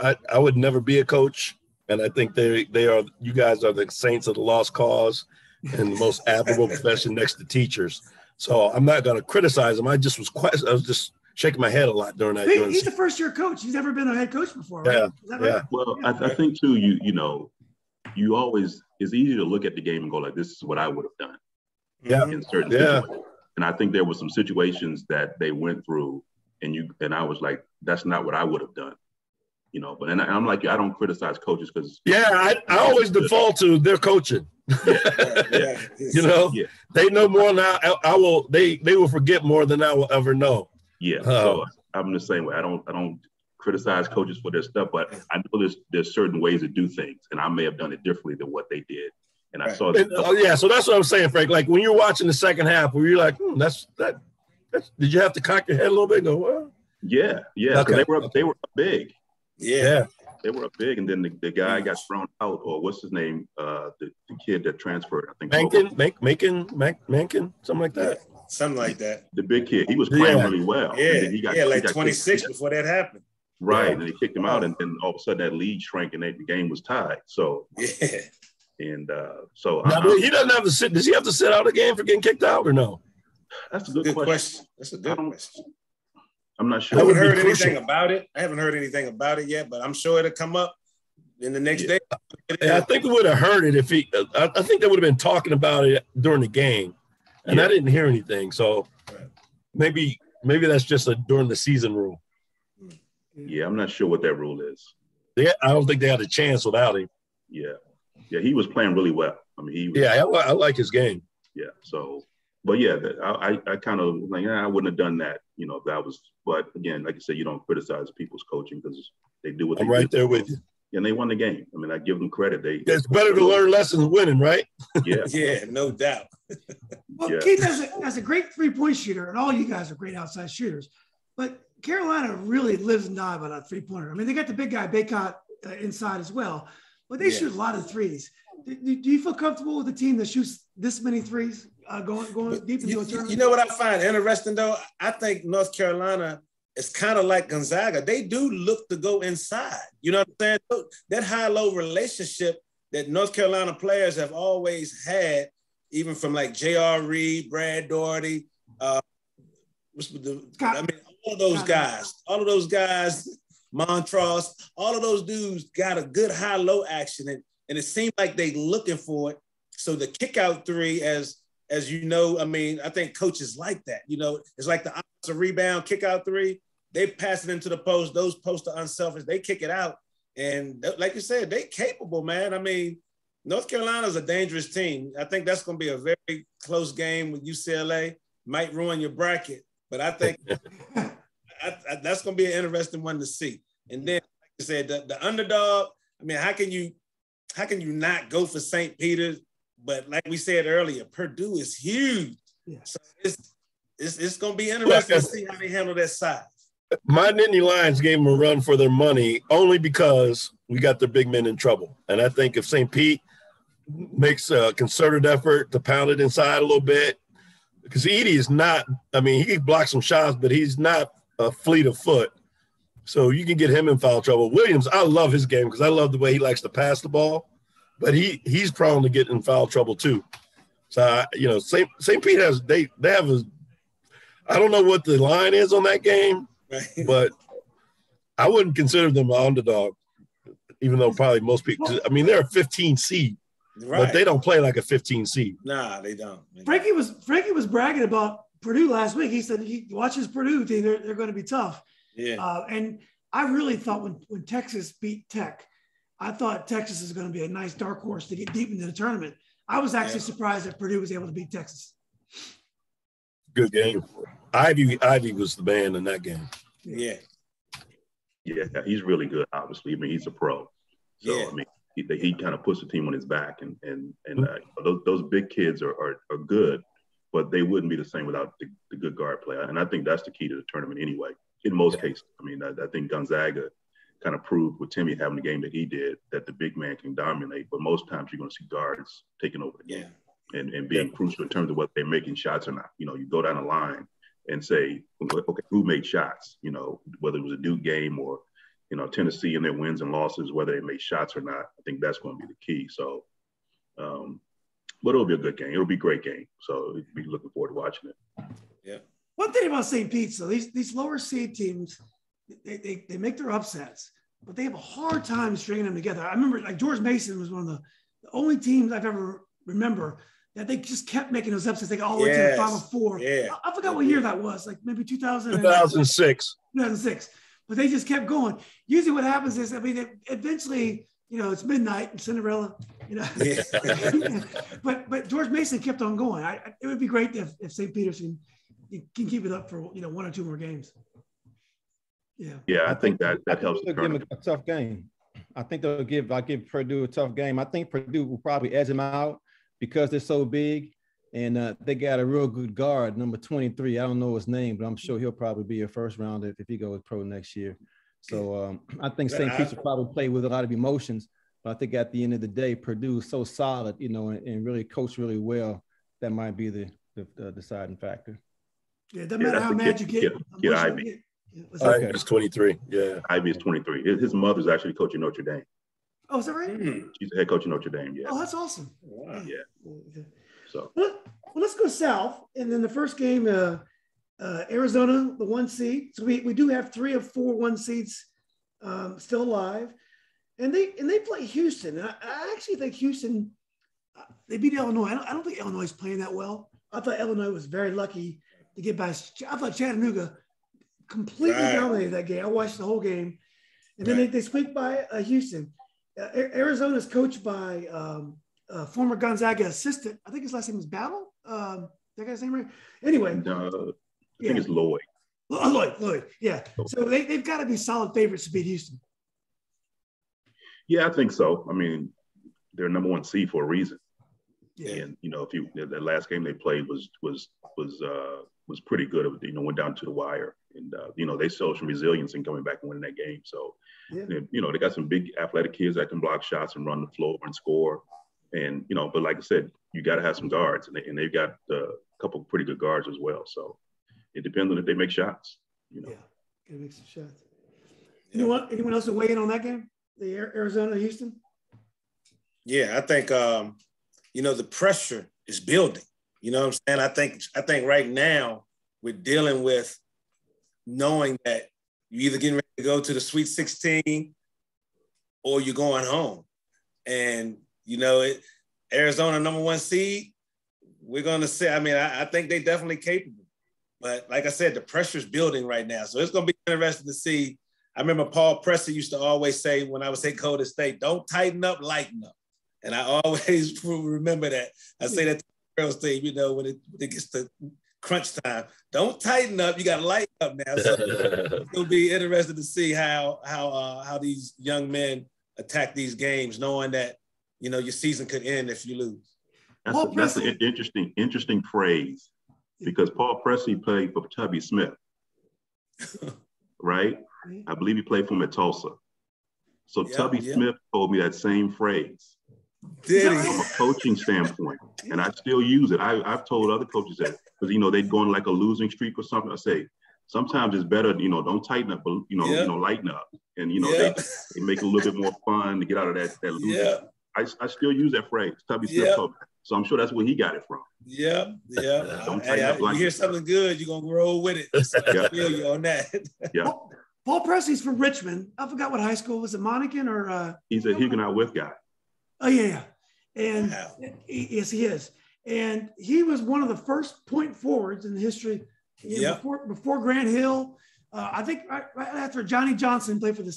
I would never be a coach, and I think you guys are the saints of the lost cause and the most admirable profession next to teachers. So I'm not going to criticize them. I was just shaking my head a lot during that. He's a first-year coach. He's never been a head coach before, right? Is that right? Well, I think too, you always, it's easy to look at the game and go like, this is what I would have done. Yeah. In certain situations. And I think there were some situations that they went through and I was like, that's not what I would have done. But I'm like, I don't criticize coaches because I always default to their coaching. They know more now. They will forget more than I will ever know. Yeah. So I'm the same way. I don't criticize coaches for their stuff, but I know there's certain ways to do things, and I may have done it differently than what they did. And I saw that. So that's what I'm saying, Frank. Like when you're watching the second half, where you're like, that's did you have to cock your head a little bit and go, well? Yeah. Okay. They were up big. Yeah. They were up big, and then the guy got thrown out, or what's his name? The kid that transferred, I think. Mankin, something like that. Yeah, something like that. The big kid, he was playing really well. Yeah, he got like 26 before that happened. Right, and they kicked him out, and then all of a sudden that lead shrank, and the game was tied. So and so he doesn't have to sit. Does he have to sit out a game for getting kicked out or no? That's a good question. That's a good question. I'm not sure. I haven't heard anything about it. I haven't heard anything about it yet, but I'm sure it'll come up in the next day. I think we would have heard it if he. I think they would have been talking about it during the game, and I didn't hear anything. So maybe that's just a during the season rule. Yeah, I'm not sure what that rule is. I don't think they had a chance without him. Yeah, he was playing really well. I mean, he was, I like his game. Yeah, so. But I kind of like, I wouldn't have done that, if that was. But again, like I said, you don't criticize people's coaching because they do what they do. I'm right there with you. And they won the game. I mean, I give them credit. It's better to learn lessons winning, right? Yeah. Yeah, no doubt. Well, Keith has a great three-point shooter, and all you guys are great outside shooters. But Carolina really lives and dies by that three-pointer. I mean, they got the big guy, Baycott, inside as well, but they shoot a lot of threes. Do you feel comfortable with a team that shoots this many threes going deep into a tournament? You know what I find interesting, though? I think North Carolina is kind of like Gonzaga. They do look to go inside. You know what I'm saying? That high-low relationship that North Carolina players have always had, even from like J.R. Reed, Brad Daugherty, all of those guys, Montross, all of those dudes got a good high-low action, and it seemed like they looking for it. So the kick-out three, as you know, I mean, I think coaches like that. It's like the offensive rebound kick-out three. They pass it into the post. Those posts are unselfish. They kick it out. And like you said, they capable, man. I mean, North Carolina's a dangerous team. I think that's going to be a very close game with UCLA. Might ruin your bracket, but I think that's going to be an interesting one to see. And then, like I said, the underdog, I mean, how can you not go for St. Peter's? But like we said earlier, Purdue is huge. Yeah. So it's going to be interesting to see how they handle that size. My Nittany Lions gave them a run for their money only because we got their big men in trouble. And I think if St. Pete makes a concerted effort to pound it inside a little bit, because Edey is not – I mean, he can block some shots, but he's not a fleet of foot. So you can get him in foul trouble. Williams, I love his game because I love the way he likes to pass the ball. But he's prone to get in foul trouble too. So St. Pete has they have a I don't know what the line is on that game, but I wouldn't consider them an underdog, even though probably most people. I mean, they're a 15 seed, but they don't play like a 15 seed. Nah, they don't. Frankie was bragging about Purdue last week. He said he watches Purdue team; they're going to be tough. Yeah, and I really thought when Texas beat Tech. I thought Texas is going to be a nice dark horse to get deep into the tournament. I was actually surprised that Purdue was able to beat Texas. Good game. Ivy was the man in that game. Yeah. Yeah, he's really good, obviously. I mean, he's a pro. So, I mean, he kind of puts the team on his back. And those big kids are good, but they wouldn't be the same without the good guard play. And I think that's the key to the tournament anyway, in most cases. I mean, I think Gonzaga kind of proved with Timmy having the game that he did that the big man can dominate. But most times you're going to see guards taking over the game and being crucial in terms of what they're making shots or not. You know, you go down the line and say, okay, who made shots? You know, whether it was a Duke game or, you know, Tennessee and their wins and losses, whether they made shots or not. I think that's going to be the key. So, but it'll be a good game. It'll be a great game. So we'll be looking forward to watching it. Yeah. One thing about St. Pete's, though, these lower seed teams, they make their upsets, but they have a hard time stringing them together. I remember, like, George Mason was one of the only teams I've ever remember that they just kept making those upsets. They got all the way to the Final Four. Yeah. I forgot what year that was, like maybe 2006. 2006. But they just kept going. Usually what happens is, I mean, eventually, you know, it's midnight and Cinderella, you know. Yeah. but George Mason kept on going. It would be great if St. Peter's can keep it up for, you know, 1 or 2 more games. Yeah. Yeah, I think that helps. They'll give them a tough game. I think I'll give Purdue a tough game. I think Purdue will probably edge them out because they're so big, and they got a real good guard, number 23. I don't know his name, but I'm sure he'll probably be a first rounder if he goes pro next year. So I think St. Pete's will probably play with a lot of emotions, but I think at the end of the day, Purdue is so solid, you know, and really coached really well. That might be the deciding factor. Yeah, it doesn't matter how mad you get. Get Ivy. Ivy's 23. Yeah, Ivy is 23. His mother's actually coaching Notre Dame. Oh, is that right? She's the head coach of Notre Dame. Yeah. Oh, that's awesome. Wow. Yeah. So. Well, let's go south. And then the first game, Arizona, the 1 seed. So we do have 3 of 4 1 seeds still alive, and they play Houston. And I actually think Houston, they beat Illinois. I don't think Illinois is playing that well. I thought Illinois was very lucky to get by. I thought Chattanooga completely dominated that game. I watched the whole game, and then they squeaked by Houston. Arizona's coached by former Gonzaga assistant. I think his last name is Battle. That guy's name right? Anyway. I think it's Lloyd. Lloyd. Yeah. So they've got to be solid favorites to beat Houston. Yeah, I think so. I mean, they're number 1 seed for a reason. Yeah. And, you know, the last game they played was pretty good. It, you know, went down to the wire. And, you know, they showed some resilience in coming back and winning that game. So, you know, they got some big athletic kids that can block shots and run the floor and score. And, you know, but like I said, you got to have some guards. And they've got a couple pretty good guards as well. So it depends on if they make shots, you know. Yeah, got to make some shots. Anyone else to weigh in on that game? The Arizona-Houston? Yeah, I think, you know, the pressure is building. You know what I'm saying? I think right now we're dealing with knowing that you're either getting ready to go to the Sweet 16 or you're going home. And, you know, Arizona number 1 seed, we're going to say, I mean, I think they're definitely capable. But like I said, the pressure's building right now. So it's going to be interesting to see. I remember Paul Presley used to always say when I was at Golden State, don't tighten up, lighten up. And I always remember that. I say that to the girls team, you know, when it gets to crunch time. Don't tighten up. You got to lighten up now. So it'll be interesting to see how these young men attack these games, knowing that, you know, your season could end if you lose. That's an interesting phrase, because Paul Presley played for Tubby Smith, right? I believe he played for him at Tulsa. So Tubby Smith told me that same phrase. Did he? From a coaching standpoint, and I still use it. I've told other coaches that, because, you know, they'd go on like a losing streak or something. I say, sometimes it's better, you know, don't tighten up, but, you know, lighten up. And, you know, they make it a little bit more fun to get out of that losing. Yeah. I still use that phrase. Tubby Smith told me. So I'm sure that's where he got it from. Yeah. Don't tighten up, you hear something good, you're going to roll with it. So I feel you on that. Yeah. Paul Presley's from Richmond. I forgot what high school. Was it Monacan or? He's a Huguenot With guy. Oh, yeah. And yes, he is. And he was one of the first point forwards in the history. Before Grant Hill, I think right after Johnny Johnson played for the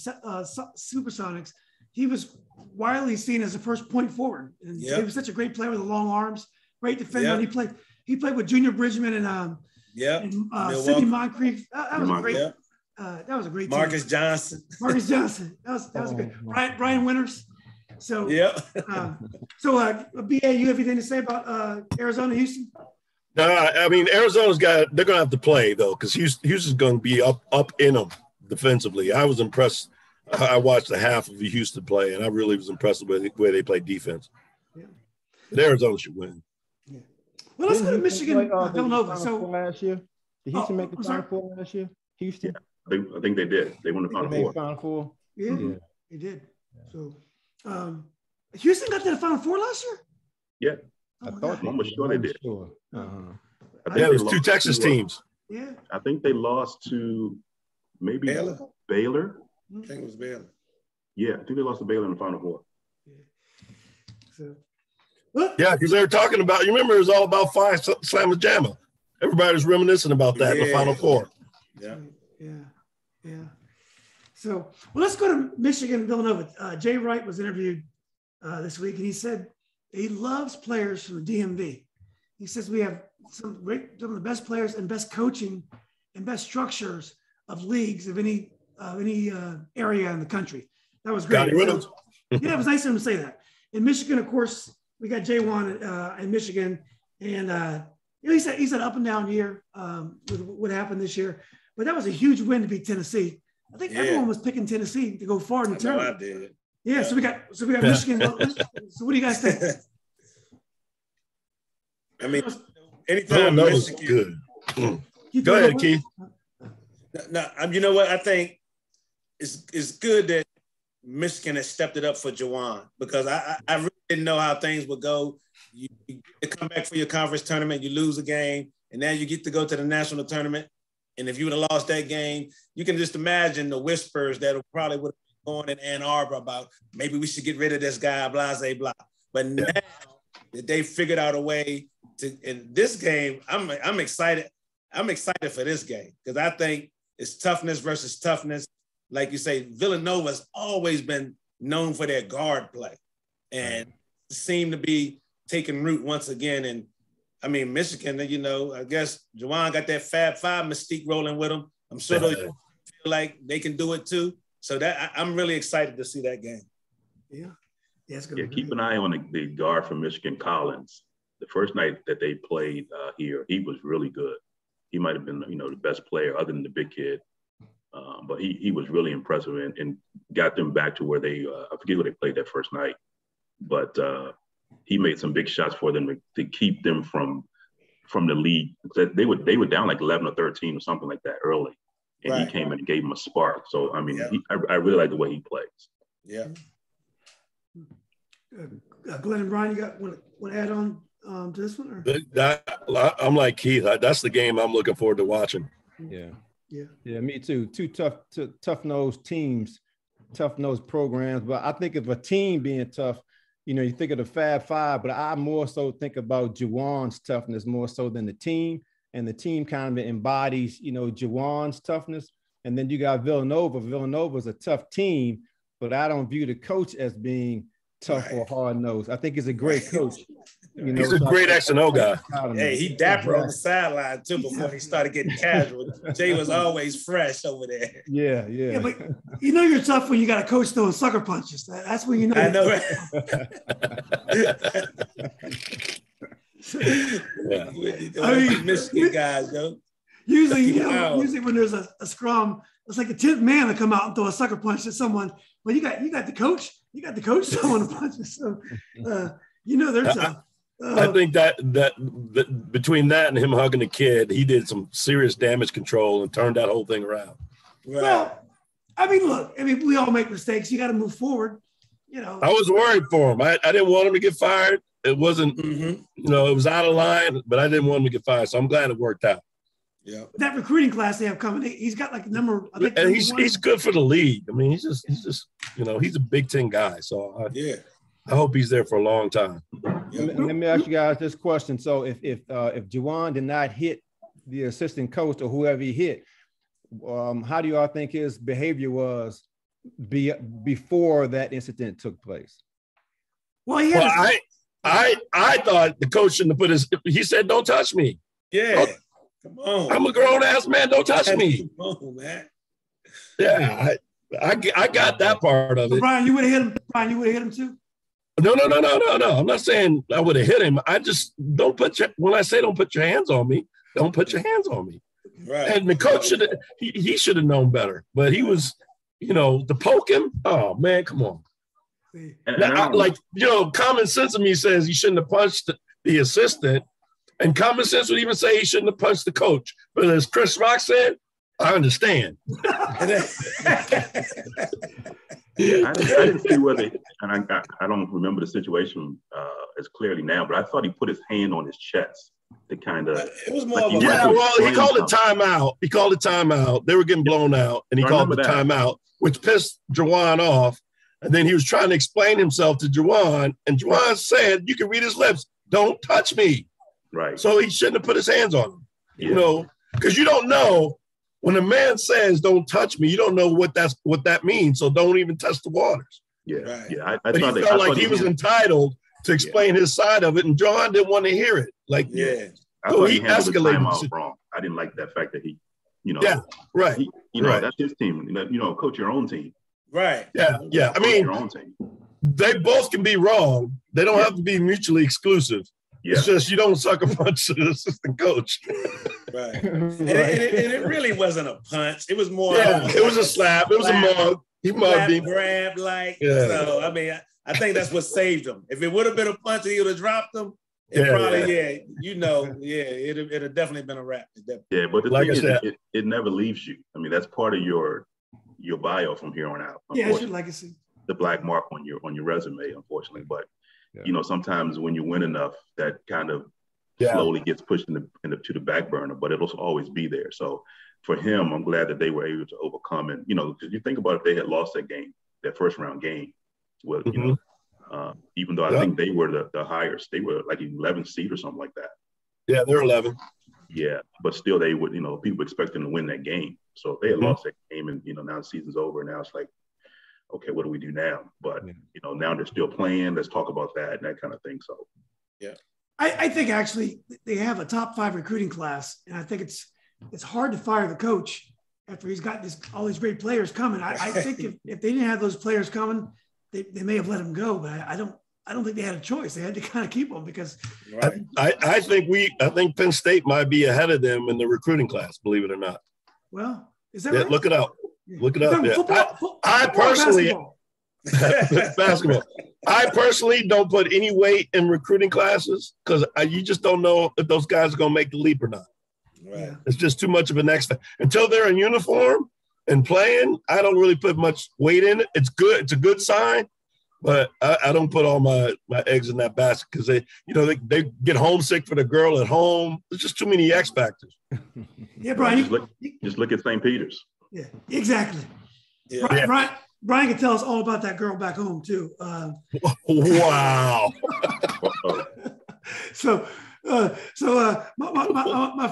Supersonics, he was widely seen as the first point forward. And he was such a great player with the long arms, great defender. And he played with Junior Bridgman and Sidney Moncrief. That That was a great Marcus team. Johnson. Marcus Johnson. That was great. Brian Winters. So Yeah. BA, you have anything to say about Arizona, Houston? No, I mean Arizona's they're going to have to play though, because Houston's going to be up in them defensively. I was impressed. I watched the half of Houston play, and I really was impressed with the way they played defense. Yeah. But Arizona should win. Yeah. Well, let's go to Michigan, Villanova. So last year, did Houston make the Final Four last year? Houston. Yeah, I think they did. They won the Final Four. Yeah, they did. So, Houston got to the Final Four last year. Yeah, I thought I'm almost sure they did. Sure. Yeah, it was two Texas teams. Yeah, I think they lost to maybe Baylor. I think it was Baylor. Yeah, I think they lost to Baylor in the Final Four. So, yeah, because they were talking about. You remember it was all about Phi Slamma Jamma. Everybody was reminiscing about that in the Final Four. Yeah. So, let's go to Michigan, Villanova. Jay Wright was interviewed this week, and he said he loves players from the DMV. He says we have some of the best players and best coaching and best structures of leagues of any area in the country. That was great. So, it was nice of him to say that. In Michigan, of course, we got J1 in Michigan, and he said up and down year with what happened this year, but that was a huge win to beat Tennessee. I think everyone was picking Tennessee to go far in the tournament. I did. Yeah, so we got Michigan. So what do you guys think? I mean, anytime Michigan. Good. Go ahead, Keith. No, you know what? I think it's good that Michigan has stepped it up for Juwan, because I really didn't know how things would go. You get to come back for your conference tournament, you lose a game, and now you get to go to the national tournament. And if you would have lost that game, you can just imagine the whispers that probably would have been going in Ann Arbor about maybe we should get rid of this guy, blah, blah, blah. But now that they figured out a way to, in this game, I'm excited. I'm excited for this game because I think it's toughness versus toughness. Like you say, Villanova's always been known for their guard play and seem to be taking root once again. And I mean, Michigan, I guess Juwan got that Fab Five mystique rolling with them. I'm sure they feel like they can do it too. So that I'm really excited to see that game. Yeah, it's gonna be keep an eye on the guard from Michigan, Collins. The first night that they played here, he was really good. He might have been, the best player other than the big kid. But he was really impressive and got them back to where they, I forget where they played that first night, but he made some big shots for them to keep them from the lead. They were down like 11 or 13 or something like that early, and he came in and gave them a spark. So, I mean, I really like the way he plays. Yeah. Glenn and Brian, you got want to add on to this one? Or? I'm like Keith. That's the game I'm looking forward to watching. Yeah, me too. Two tough-nosed teams, tough-nosed programs. But I think of a team being tough, you think of the Fab Five, but I more so think about Juwan's toughness more so than the team. And the team kind of embodies, Juwan's toughness. And then you got Villanova. Villanova's a tough team, but I don't view the coach as being tough or hard-nosed. I think he's a great coach. He's a great X&O guy. Hey, he dapper on the sideline too before he started getting casual. Jay was always fresh over there. Yeah, but you're tough when you got a coach throwing sucker punches. That's when you know. I know. I mean, Michigan guys, yo. Usually when there's a scrum, it's like a 10th man to come out and throw a sucker punch at someone. But you got the coach. You got the coach throwing the punches. So they're tough. I think that between that and him hugging the kid, he did some serious damage control and turned that whole thing around. Right. Well, we all make mistakes. You got to move forward. I was worried for him. I didn't want him to get fired. It wasn't, it was out of line, but I didn't want him to get fired. So I'm glad it worked out. Yeah. That recruiting class they have coming, he's got like a number. And he's good for the league. I mean, he's just he's a Big Ten guy. So I hope he's there for a long time. Let me ask you guys this question. So if Juwan did not hit the assistant coach or whoever he hit, how do you all think his behavior was before that incident took place? Well, I thought the coach shouldn't have he said, "Don't touch me." Yeah. Come on. I'm a grown ass man. Don't touch me. Come on, man. Yeah, I got that part of So it. Brian, you would have hit him. Brian, you would have hit him too. No. I'm not saying I would have hit him. I just when I say don't put your hands on me, don't put your hands on me. Right. And the coach he should have known better. But he was, to poke him. Oh man, come on. Common sense of me says he shouldn't have punched the assistant, and common sense would even say he shouldn't have punched the coach. But as Chris Rock said, I understand. Yeah, I didn't see whether, and I don't remember the situation as clearly now, but I thought he put his hand on his chest to kind of. It was more like of a. Yeah, well, he called it timeout. He called it timeout. They were getting blown out, and he called the timeout, which pissed Juwan off. And then he was trying to explain himself to Juwan, and Juwan said, "You can read his lips. Don't touch me." Right. So he shouldn't have put his hands on him. Because you don't know. When a man says "don't touch me," you don't know what that means. So don't even touch the waters. Yeah, right. Yeah. But he felt like he was entitled to explain his side of it, and John didn't want to hear it. I thought he escalated wrong. I didn't like that fact that he, Yeah, right. That's his team. Coach your own team. Right. Yeah. I mean, your own team. They both can be wrong. They don't have to be mutually exclusive. Yeah. It's just you don't sucker punch the assistant coach. Right. And it really wasn't a punch. It was more. It was a slap. It was a mug. He mugged him. Grab So, I mean, I think that's what saved him. If it would have been a punch and he would have dropped him, it'd have definitely been a wrap. Yeah, but the thing is, it never leaves you. I mean, that's part of your bio from here on out. Yeah, it's your legacy. The black mark on your resume, unfortunately. But sometimes when you win enough, that kind of slowly gets pushed to the back burner, but it'll always be there. So for him, I'm glad that they were able to overcome it. Because you think about if they had lost that first round game, well, even though I think they were the highest, they were like 11th seed or something like that. Yeah, they're 11. Yeah, but still they would, people expect them to win that game. So if they had lost that game and, now the season's over, now it's like, okay, what do we do now? But, now they're still playing. Let's talk about that and that kind of thing. So, yeah. I think actually they have a top 5 recruiting class, and I think it's hard to fire the coach after he's got all these great players coming. I think if they didn't have those players coming, they may have let him go, but I don't think they had a choice. They had to kind of keep him because I think Penn State might be ahead of them in the recruiting class, believe it or not. Well, is that right? Look it up. Look it up. I personally basketball. I personally don't put any weight in recruiting classes because you just don't know if those guys are going to make the leap or not. Right. It's just too much of an extra. Until they're in uniform and playing, I don't really put much weight in it. It's good. It's a good sign, but I don't put all my eggs in that basket because they get homesick for the girl at home. There's just too many X factors. Yeah, Brian. Just look at St. Peter's. Yeah, exactly. Yeah. Brian can tell us all about that girl back home too. Wow. So my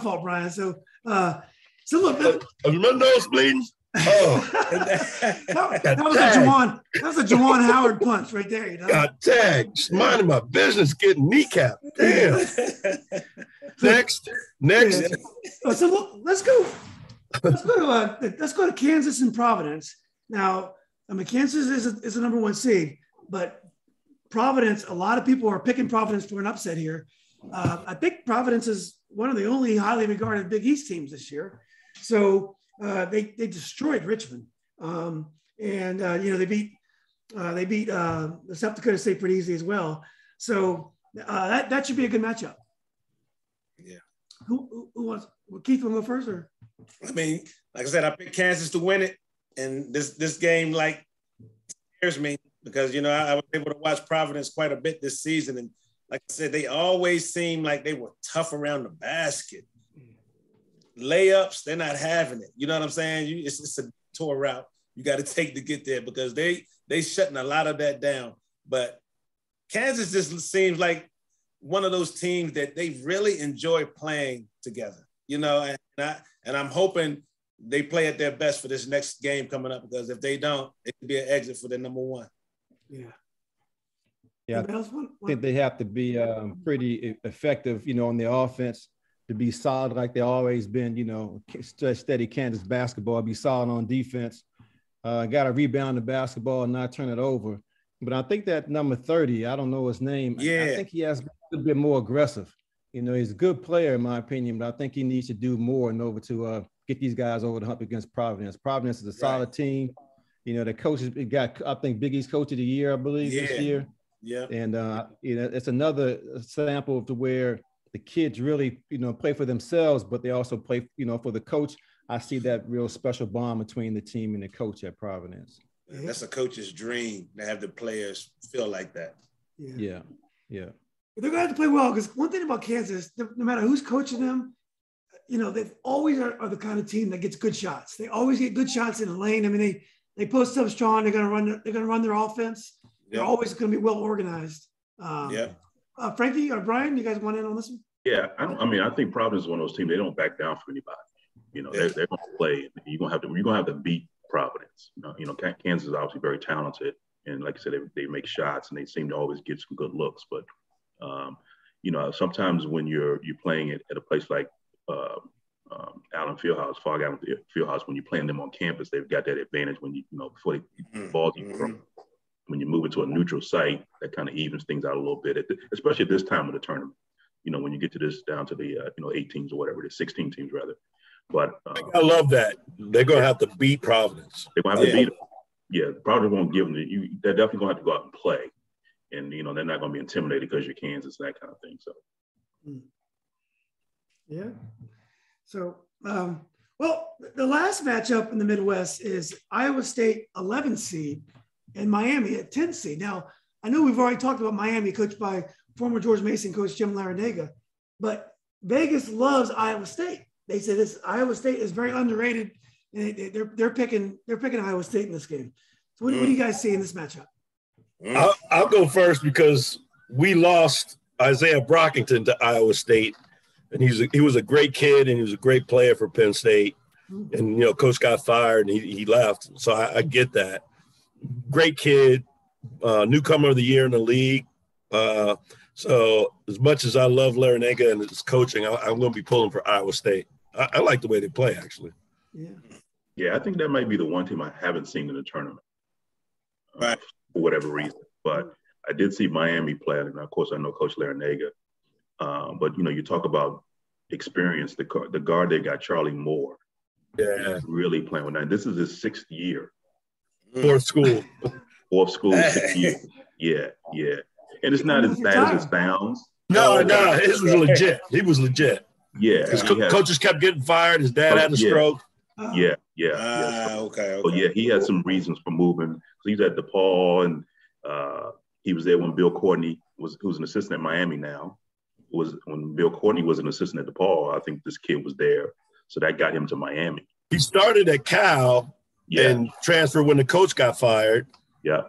fault, Brian. So look. Remember those bleeding? Oh, that was a Juwan Howard punch right there. Got tagged. Just minding my business, getting kneecapped. Damn. Next. Yeah. So look, let's go to Kansas and Providence. Now, I mean, Kansas is a number 1 seed, but Providence, a lot of people are picking Providence for an upset here. I think Providence is one of the only highly regarded Big East teams this year. So they destroyed Richmond, and they beat the South Dakota State pretty easy as well. So that should be a good matchup. Yeah. Who wants? Keith, want to go first, or? I mean, like I said, I picked Kansas to win it, and this game scares me because I was able to watch Providence quite a bit this season, and like I said, they always seem like they were tough around the basket. Layups, they're not having it. You know what I'm saying? It's a tour route you got to take to get there because they shutting a lot of that down. But Kansas just seems like one of those teams that they really enjoy playing together. And I'm hoping they play at their best for this next game coming up because if they don't, it could be an exit for their number 1. Yeah. Yeah, I think they have to be pretty effective, on the offense. to be solid like they always been, steady Kansas basketball, be solid on defense, got to rebound the basketball and not turn it over. But I think that number 30, I don't know his name. Yeah. I think he has a little bit more aggressive. He's a good player in my opinion, but I think he needs to do more in order to get these guys over the hump against Providence. Providence is a solid team. The coaches got, I think, Big East Coach of the Year, I believe, this year. Yeah. And, it's another sample to where the kids really, play for themselves, but they also play, for the coach. I see that real special bond between the team and the coach at Providence. That's a coach's dream to have the players feel like that. Yeah. They're going to have to play well, because one thing about Kansas, no matter who's coaching them, they always are the kind of team that gets good shots. They always get good shots in the lane. I mean, they post up strong. They're going to run their offense. They're always going to be well organized. Frankie or Brian, you guys want in on this one? Yeah, I think Providence is one of those teams. They don't back down for anybody. They're going to play. You're going to have to beat Providence. Kansas is obviously very talented, and like I said, they make shots and they seem to always get some good looks. But sometimes when you're playing it at a place like Allen Fieldhouse, Fog Allen Fieldhouse, when you're playing them on campus, they've got that advantage when before the ball's even thrown. When you move it to a neutral site, that kind of evens things out a little bit, especially at this time of the tournament. When you get to this down to the 8 teams or whatever it is, 16 teams rather. But I love that. They're going to have to beat Providence. They're going to have to beat them. Yeah, Providence won't give them. They're definitely going to have to go out and play, and they're not going to be intimidated because you're Kansas, that kind of thing. So. Yeah. So, the last matchup in the Midwest is Iowa State 11 seed and Miami at 10 seed. Now, I know we've already talked about Miami, coached by former George Mason coach Jim Larrañaga, but Vegas loves Iowa State. They say this Iowa State is very underrated, and they're picking Iowa State in this game. So what do you guys see in this matchup? I'll go first because we lost Isaiah Brockington to Iowa State, and he was a great kid and he was a great player for Penn State. And coach got fired and he left, so I get that. Great kid, newcomer of the year in the league. So as much as I love Larrañaga and his coaching, I'm going to be pulling for Iowa State. I like the way they play, actually. Yeah, I think that might be the one team I haven't seen in the tournament, for whatever reason. But I did see Miami play, and of course I know Coach Larrañaga. But you talk about experience. The guard they got, Charlie Moore, really playing with that. This is his 6th year. Fourth school, 6 years. Yeah. And it's not as bad as it sounds. No, his was legit. He was legit. Yeah. His coaches kept getting fired. His dad had a stroke. Yeah. Okay. So, he had some reasons for moving. So he's at DePaul, and he was there when Bill Courtney who's an assistant at Miami now. When Bill Courtney was an assistant at DePaul, I think this kid was there. So that got him to Miami. He started at Cal and transferred when the coach got fired. Yeah.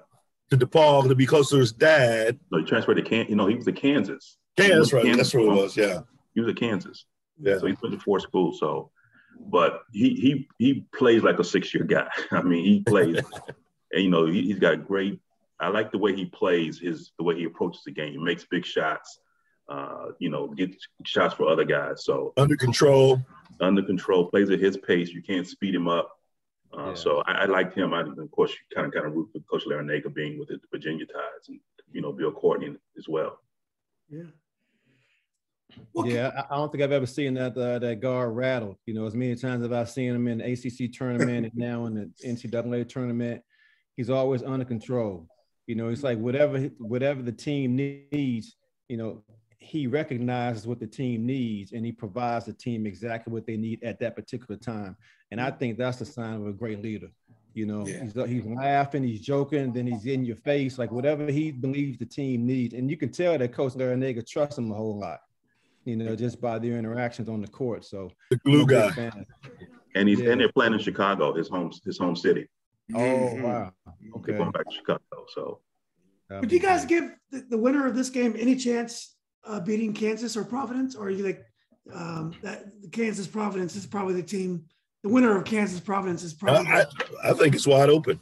To DePaul to be close to his dad. No, he transferred to Kansas. He was at Kansas. That's right. That's what it was. Yeah. He was at Kansas. Yeah. So he went to 4 schools. So, but he plays like a 6-year guy. I mean, he plays, and he's got great. I like the way he plays. The way he approaches the game. He makes big shots. Gets shots for other guys. So under control, plays at his pace. You can't speed him up. So I liked him. Of course, you kind of root for Coach Larrañaga being with the Virginia Tides, and Bill Courtney as well. Yeah. Yeah, I don't think I've ever seen that guard rattle. As many times as I've seen him in the ACC tournament and now in the NCAA tournament, he's always under control. It's like whatever the team needs. He recognizes what the team needs and he provides the team exactly what they need at that particular time. And I think that's the sign of a great leader. He's laughing, he's joking, then he's in your face, like whatever he believes the team needs. And you can tell that Coach Larrañaga trusts him a whole lot, just by their interactions on the court. So the glue guy. And they're playing in Chicago, his home city. Oh, wow. Okay. They're going back to Chicago. So would you guys give the winner of this game any chance beating Kansas or Providence, or are you like that Kansas Providence is probably the team? The winner of Kansas Providence is probably. I think it's wide open.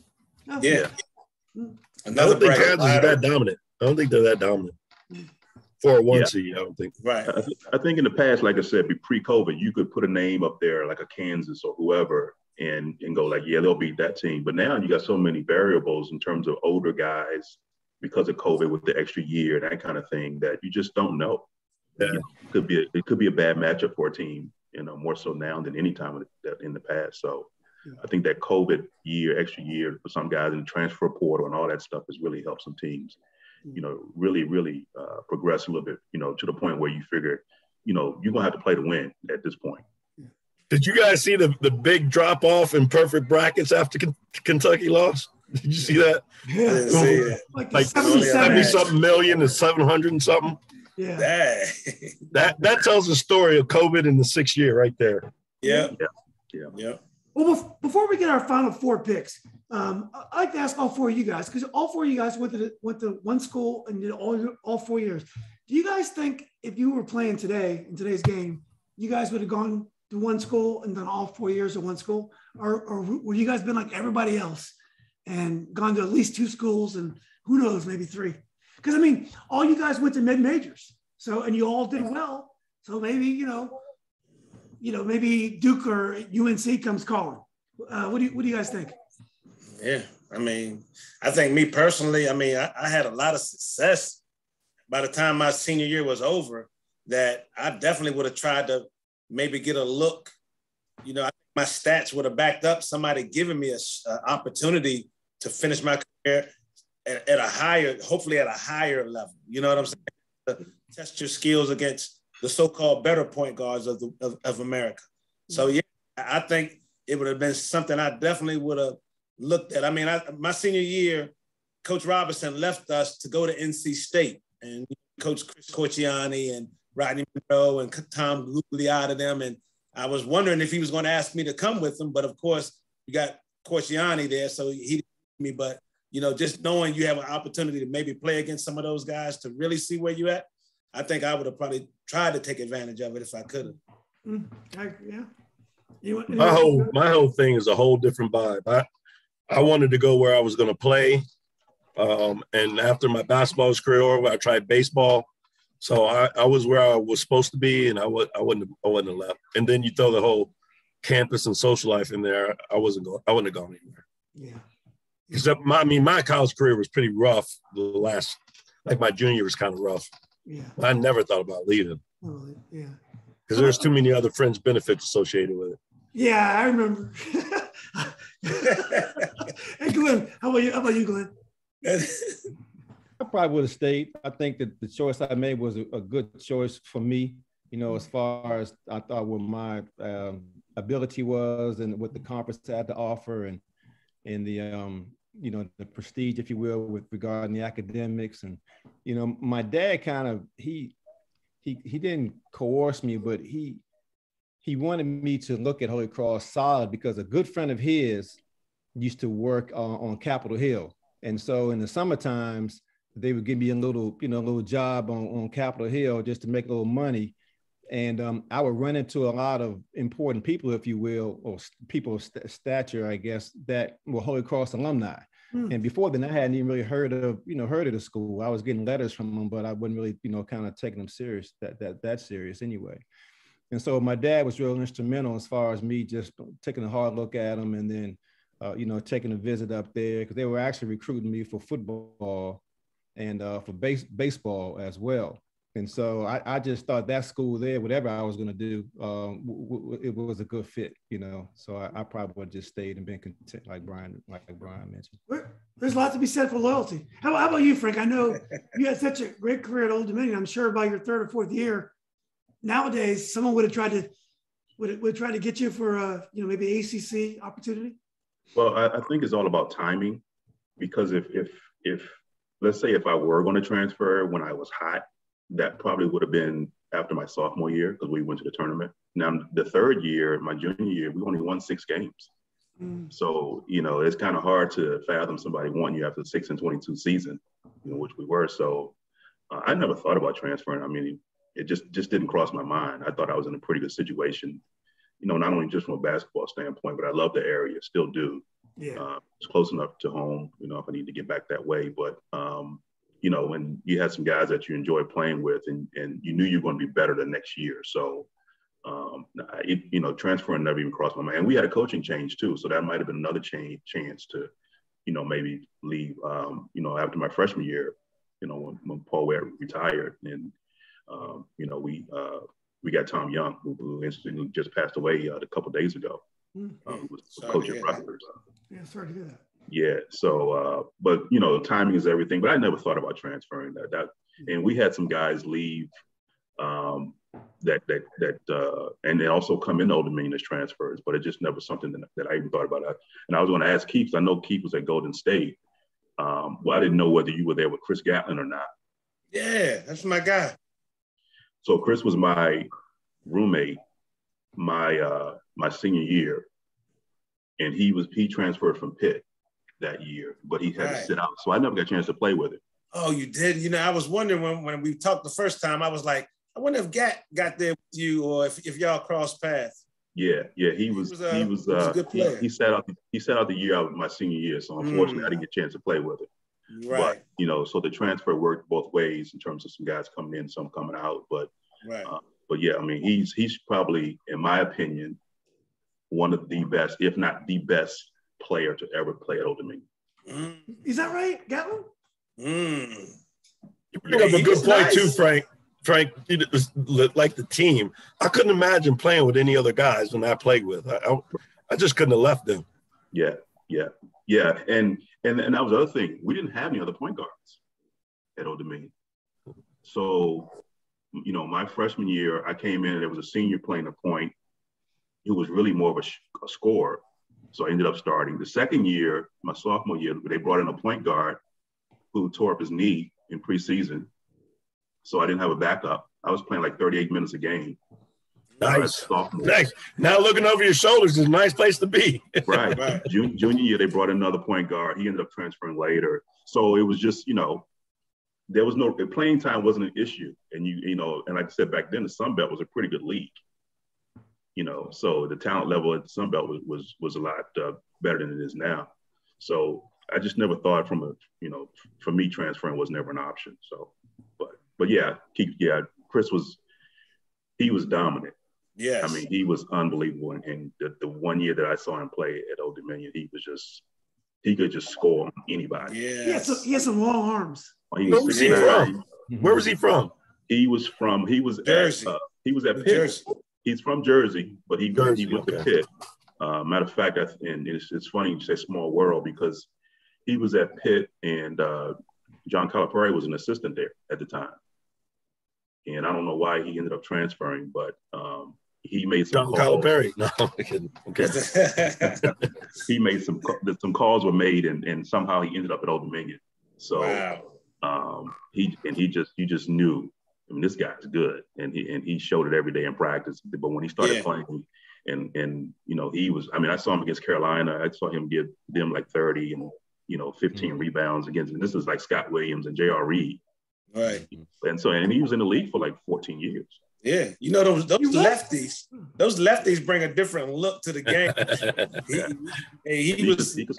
Yeah. I don't think Kansas is that dominant. I don't think they're that dominant. for a 1 seed, I don't think. Right. I think in the past, like I said, pre-COVID, you could put a name up there like a Kansas or whoever and go like, yeah, they'll beat that team. But now you got so many variables in terms of older guys because of COVID with the extra year, that kind of thing, that you just don't know. Yeah. You know, it could be a bad matchup for a team, more so now than any time in the past. So I think that COVID year, extra year for some guys in the transfer portal and all that stuff has really helped some teams, really, really progress a little bit, to the point where you figure, you're going to have to play to win at this point. Did you guys see the big drop off in perfect brackets after Kentucky lost? Did you see that? Yeah. I didn't see it. Like 70-something million and 700 and something. Yeah. That tells the story of COVID in the 6th year right there. Yeah. Well, before we get our final 4 picks, I'd like to ask all 4 of you guys, because all 4 of you guys went to one school and did all 4 years. Do you guys think if you were playing today in today's game, you guys would have gone to one school and done all 4 years at one school, or would you guys been like everybody else and gone to at least 2 schools and who knows, maybe 3? Because I mean, all you guys went to mid-majors, and you all did well. So maybe maybe Duke or UNC comes calling. What do you guys think? Yeah, I mean, I think me personally, I had a lot of success by the time my senior year was over, that I definitely would have tried to maybe get a look. I think my stats would have backed up somebody giving me an opportunity to finish my career at a higher level. You know what I'm saying? To test your skills against the so-called better point guards of America. So yeah, I think it would have been something I definitely would have looked at. I mean, my senior year, Coach Robinson left us to go to NC State, and Coach Chris Corciani and Rodney Monroe and Tom Gugliotta them. And I was wondering if he was going to ask me to come with him, but of course you got Corciani there, so he didn't me. But just knowing you have an opportunity to maybe play against some of those guys to really see where you at, I think I would have probably tried to take advantage of it if I could have. Yeah. My whole thing is a whole different vibe. I wanted to go where I was going to play. And after my basketball career over, I tried baseball. So I was where I was supposed to be, and I wouldn't have left. And then you throw the whole campus and social life in there. I wouldn't have gone anywhere. Yeah. Because my college career was pretty rough. My junior year was kind of rough. Yeah. I never thought about leaving. Oh, yeah. Because there's too many other fringe benefits associated with it. Yeah, I remember. Hey, Glenn, how about you, Glenn? I probably would have stayed. I think that the choice I made was a good choice for me, as far as I thought what my ability was and what the conference had to offer and the, the prestige, if you will, with regarding the academics. And, my dad kind of, he didn't coerce me, but he wanted me to look at Holy Cross solid because a good friend of his used to work on Capitol Hill. And so in the summer times, they would give me a little job on Capitol Hill just to make a little money. And I would run into a lot of important people, if you will, or people of stature, I guess, that were Holy Cross alumni. And before then, I hadn't even really heard of the school. I was getting letters from them, but I wasn't really, kind of taking them serious, that serious anyway. And so my dad was real instrumental as far as me just taking a hard look at them and then, taking a visit up there, because they were actually recruiting me for football and for baseball as well. And so I just thought that school there, whatever I was going to do, it was a good fit, So I probably would have just stayed and been content, like Brian mentioned. There's a lot to be said for loyalty. How about you, Frank? I know you had such a great career at Old Dominion. I'm sure by your 3rd or 4th year, nowadays someone would have tried to get you for maybe ACC opportunity. Well, I think it's all about timing, because if let's say if I were going to transfer when I was hot, that probably would have been after my sophomore year, because we went to the tournament. Now, the 3rd year, my junior year, we only won 6 games. So, it's kind of hard to fathom somebody wanting you after the 6-22 season, which we were. So I never thought about transferring. I mean, it just didn't cross my mind. I thought I was in a pretty good situation, not only just from a basketball standpoint, but I love the area, still do. Yeah. It's close enough to home, if I need to get back that way. But you know, when you had some guys that you enjoy playing with and you knew you were going to be better the next year. So, you know, transferring never even crossed my mind. And we had a coaching change too. So that might've been another chance to, you know, maybe leave, you know, after my freshman year, you know, when Paul Ware retired. And, you know, we got Tom Young, who instantly just passed away a couple of days ago. Who was coach at Rutgers. Yeah, sorry to hear that. Yeah. So, but you know, timing is everything. But I never thought about transferring that. And we had some guys leave and they also come in Old Dominion as transfers. But it just never something that I even thought about. And I was going to ask Keith. I know Keith was at Golden State. Well, I didn't know whether you were there with Chris Gatlin or not. Yeah, that's my guy. So Chris was my roommate my senior year, and he transferred from Pitt that year, but he had to sit out. So I never got a chance to play with him. Oh, you did? You know, I was wondering when we talked the first time, I was like, I wonder if Gat got there with you or if y'all crossed paths. Yeah, he was a good player. He sat out the year out of my senior year, so unfortunately I didn't get a chance to play with him. Right. But, you know, so the transfer worked both ways in terms of some guys coming in, some coming out. But yeah, I mean, he's probably, in my opinion, one of the best, if not the best player to ever play at Old Dominion. Is that right, Gatlin? You bring up a good point too, Frank. Frank, like the team, I couldn't imagine playing with any other guys when I played with. I just couldn't have left them. Yeah. And that was the other thing. We didn't have any other point guards at Old Dominion. So, you know, my freshman year, I came in and there was a senior playing a point who was really more of a scorer. So I ended up starting. The second year, my sophomore year, they brought in a point guard who tore up his knee in preseason. So I didn't have a backup. I was playing like 38 minutes a game. Nice. Nice. Now looking over your shoulders is a nice place to be. Right. Junior year, they brought in another point guard. He ended up transferring later. So it was just, you know, there was no – playing time wasn't an issue. And, you know, and like I said, back then, the Sun Belt was a pretty good league. You know, so the talent level at the Sun Belt was a lot better than it is now. So I just never thought for me, transferring was never an option. So, but yeah, Chris was dominant. Yes. I mean, he was unbelievable. And the 1 year that I saw him play at Old Dominion, he could just score on anybody. Yeah. He has some long arms. Where was he from? Where was he from? He was Jersey. He was at Pitt. Jersey. He's from Jersey, but he went to Pitt. Matter of fact, and it's funny you say small world because he was at Pitt and John Culpepper was an assistant there at the time. And I don't know why he ended up transferring, but he made some calls. No, okay. He made some calls were made, and somehow he ended up at Old Dominion. So he just knew. I mean, this guy's good, and he showed it every day in practice. But when he started playing, and you know, he was. I mean, I saw him against Carolina. I saw him give them like 30 and 15 rebounds against. And this is like Scott Williams and J.R. Reed. Right. And he was in the league for like 14 years. Yeah, you know those lefties. Those lefties bring a different look to the game.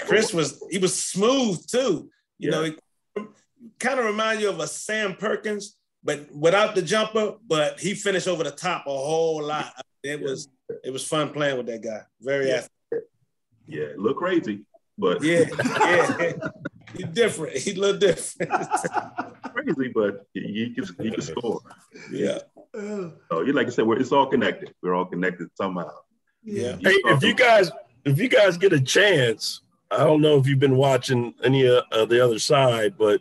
Chris was smooth too. You know, he kind of remind you of a Sam Perkins, but without the jumper. But he finished over the top a whole lot. It was fun playing with that guy. Very athletic. Yeah, look crazy, but yeah. He's different. He look different. Crazy, but he can score. Yeah. So like I said, it's all connected. We're all connected somehow. Yeah. Hey, if you guys get a chance, I don't know if you've been watching any of the other side, but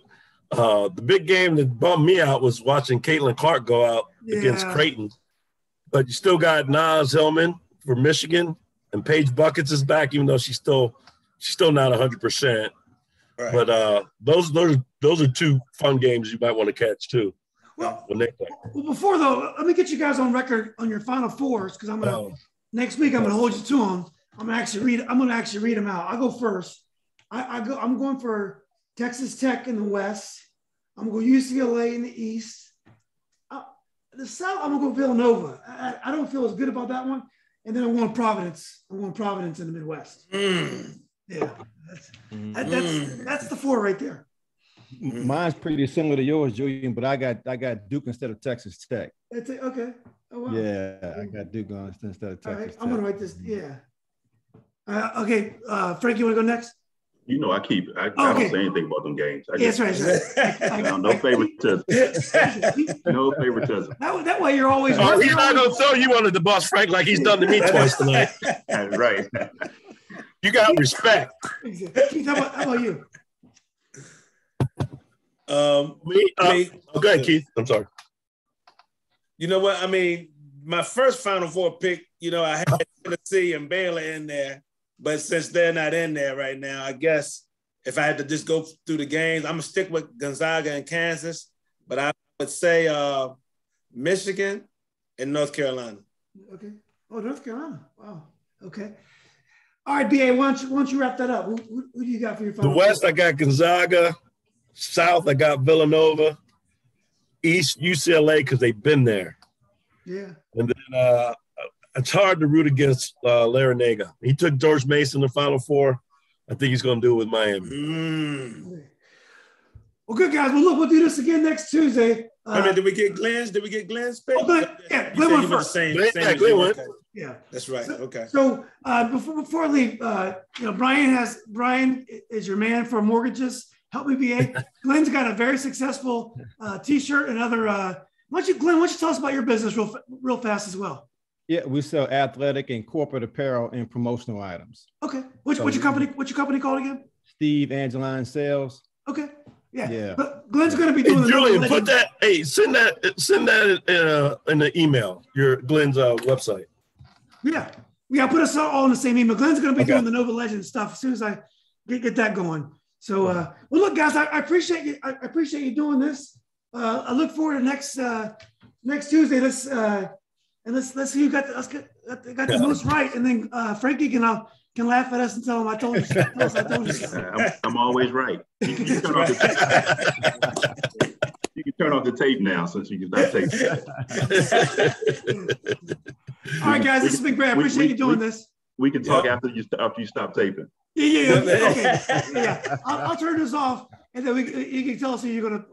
the big game that bummed me out was watching Caitlin Clark go out against Creighton. But you still got Naz Hillman for Michigan, and Paige Buckets is back, even though she's still not 100%. Right. But those are two fun games you might want to catch too. Well, before though, let me get you guys on record on your Final Fours because I'm gonna next week I'm gonna hold you to them. I'm gonna actually read them out. I'll go first. I'm going for Texas Tech in the West. I'm gonna go UCLA in the East. The South, I'm gonna go Villanova. I don't feel as good about that one. And then I'm going Providence. I'm going Providence in the Midwest. Yeah, that's the four right there. Mine's pretty similar to yours, Julian, but I got Duke instead of Texas Tech. That's it. Okay. Oh, wow. Yeah, I got Duke instead of Texas Tech. I'm gonna write this. Yeah. Okay, Frank, you want to go next? You know, I don't say anything about them games. That's right. No favoritism. No favoritism. That way you're always. Oh, he's not gonna throw you under the bus, Frank, like he's done to me twice tonight. Right. You got respect. Keith, how about you? Me? Go ahead, Keith. I'm sorry. You know what? I mean, my first Final Four pick, you know, I had Tennessee and Baylor in there, but since they're not in there right now, I guess if I had to just go through the games, I'm gonna stick with Gonzaga and Kansas, but I would say Michigan and North Carolina. Okay. Oh, North Carolina. Wow. Okay. All right, BA, why don't you wrap that up? Who do you got for your Final The West, Four? I got Gonzaga. South, I got Villanova. East, UCLA, because they've been there. Yeah. And then it's hard to root against Larinaga. He took George Mason to the Final Four. I think he's going to do it with Miami. Well, good, guys. Well, look, we'll do this again next Tuesday. I mean, did we get Glenn's pick? Oh, Glenn, yeah, Glenn went first. Glenn went. Yeah, that's right. Okay. So before I leave, Brian is your man for mortgages. Help me, BA. Glenn's got a very successful T-shirt and other. Why don't you tell us about your business real fast as well? Yeah, we sell athletic and corporate apparel and promotional items. Okay. What's your company called again? Steve Angeline Sales. Okay. Yeah. But Glenn's going to be doing. Hey, Julian, put that. Hey, send that in the email. Your Glenn's website. Yeah. Put us all in the same email. Glenn's going to be doing the Nova Legends stuff as soon as I get that going. So, well, look, guys, I appreciate you. I appreciate you doing this. I look forward to next Tuesday. Let's see who got the most right, and then Frankie can laugh at us and tell him I told you so. I'm always right. You can turn off the tape now since you can stop taping. All right, guys, this has been great. I appreciate you doing this. We can talk after you stop taping. Yeah. Okay. Yeah. I'll turn this off, and then you can tell us who you're gonna